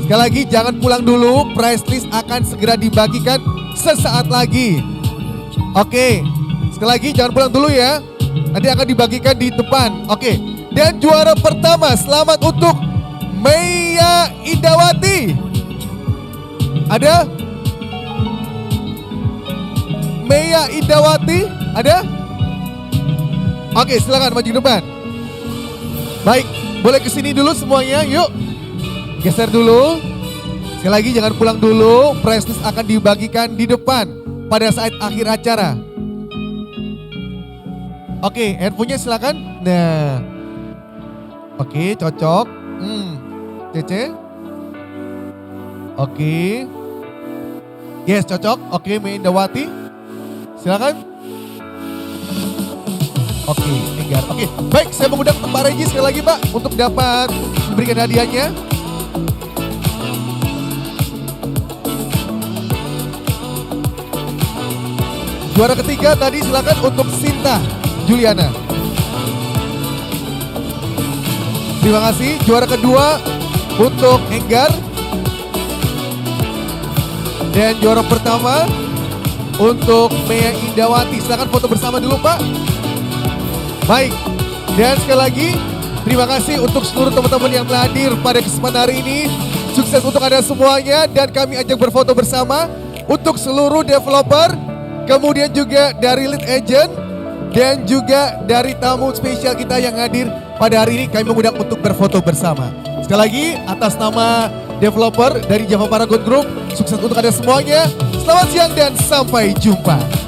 Sekali lagi jangan pulang dulu, prize list akan segera dibagikan sesaat lagi. Oke, sekali lagi jangan pulang dulu ya, nanti akan dibagikan di depan. Oke, dan juara pertama selamat untuk Meia Indawati. Ada? Meia Indawati, ada? Oke, silakan maju ke depan. Baik, boleh kesini dulu semuanya, yuk. Geser dulu. Sekali lagi jangan pulang dulu, prize list akan dibagikan di depan pada saat akhir acara. Oke, handphonenya silakan. Nah, oke, cocok. Cece. Oke. Yes, cocok. Oke, Meia Indawati. Silakan. Oke, Enggar. Oke, baik, saya mengundang Pak Reji sekali lagi Pak untuk dapat memberikan hadiahnya. Juara ketiga tadi silakan untuk Sinta Juliana. Terima kasih. Juara kedua untuk Enggar. Dan juara pertama untuk Meia Indawati. Silakan foto bersama dulu Pak. Baik, dan sekali lagi terima kasih untuk seluruh teman-teman yang telah hadir pada kesempatan hari ini. Sukses untuk Anda semuanya dan kami ajak berfoto bersama untuk seluruh developer, kemudian juga dari lead agent dan juga dari tamu spesial kita yang hadir pada hari ini kami mengundang untuk berfoto bersama. Sekali lagi atas nama developer dari Java Paragon Group, sukses untuk Anda semuanya. Selamat siang dan sampai jumpa.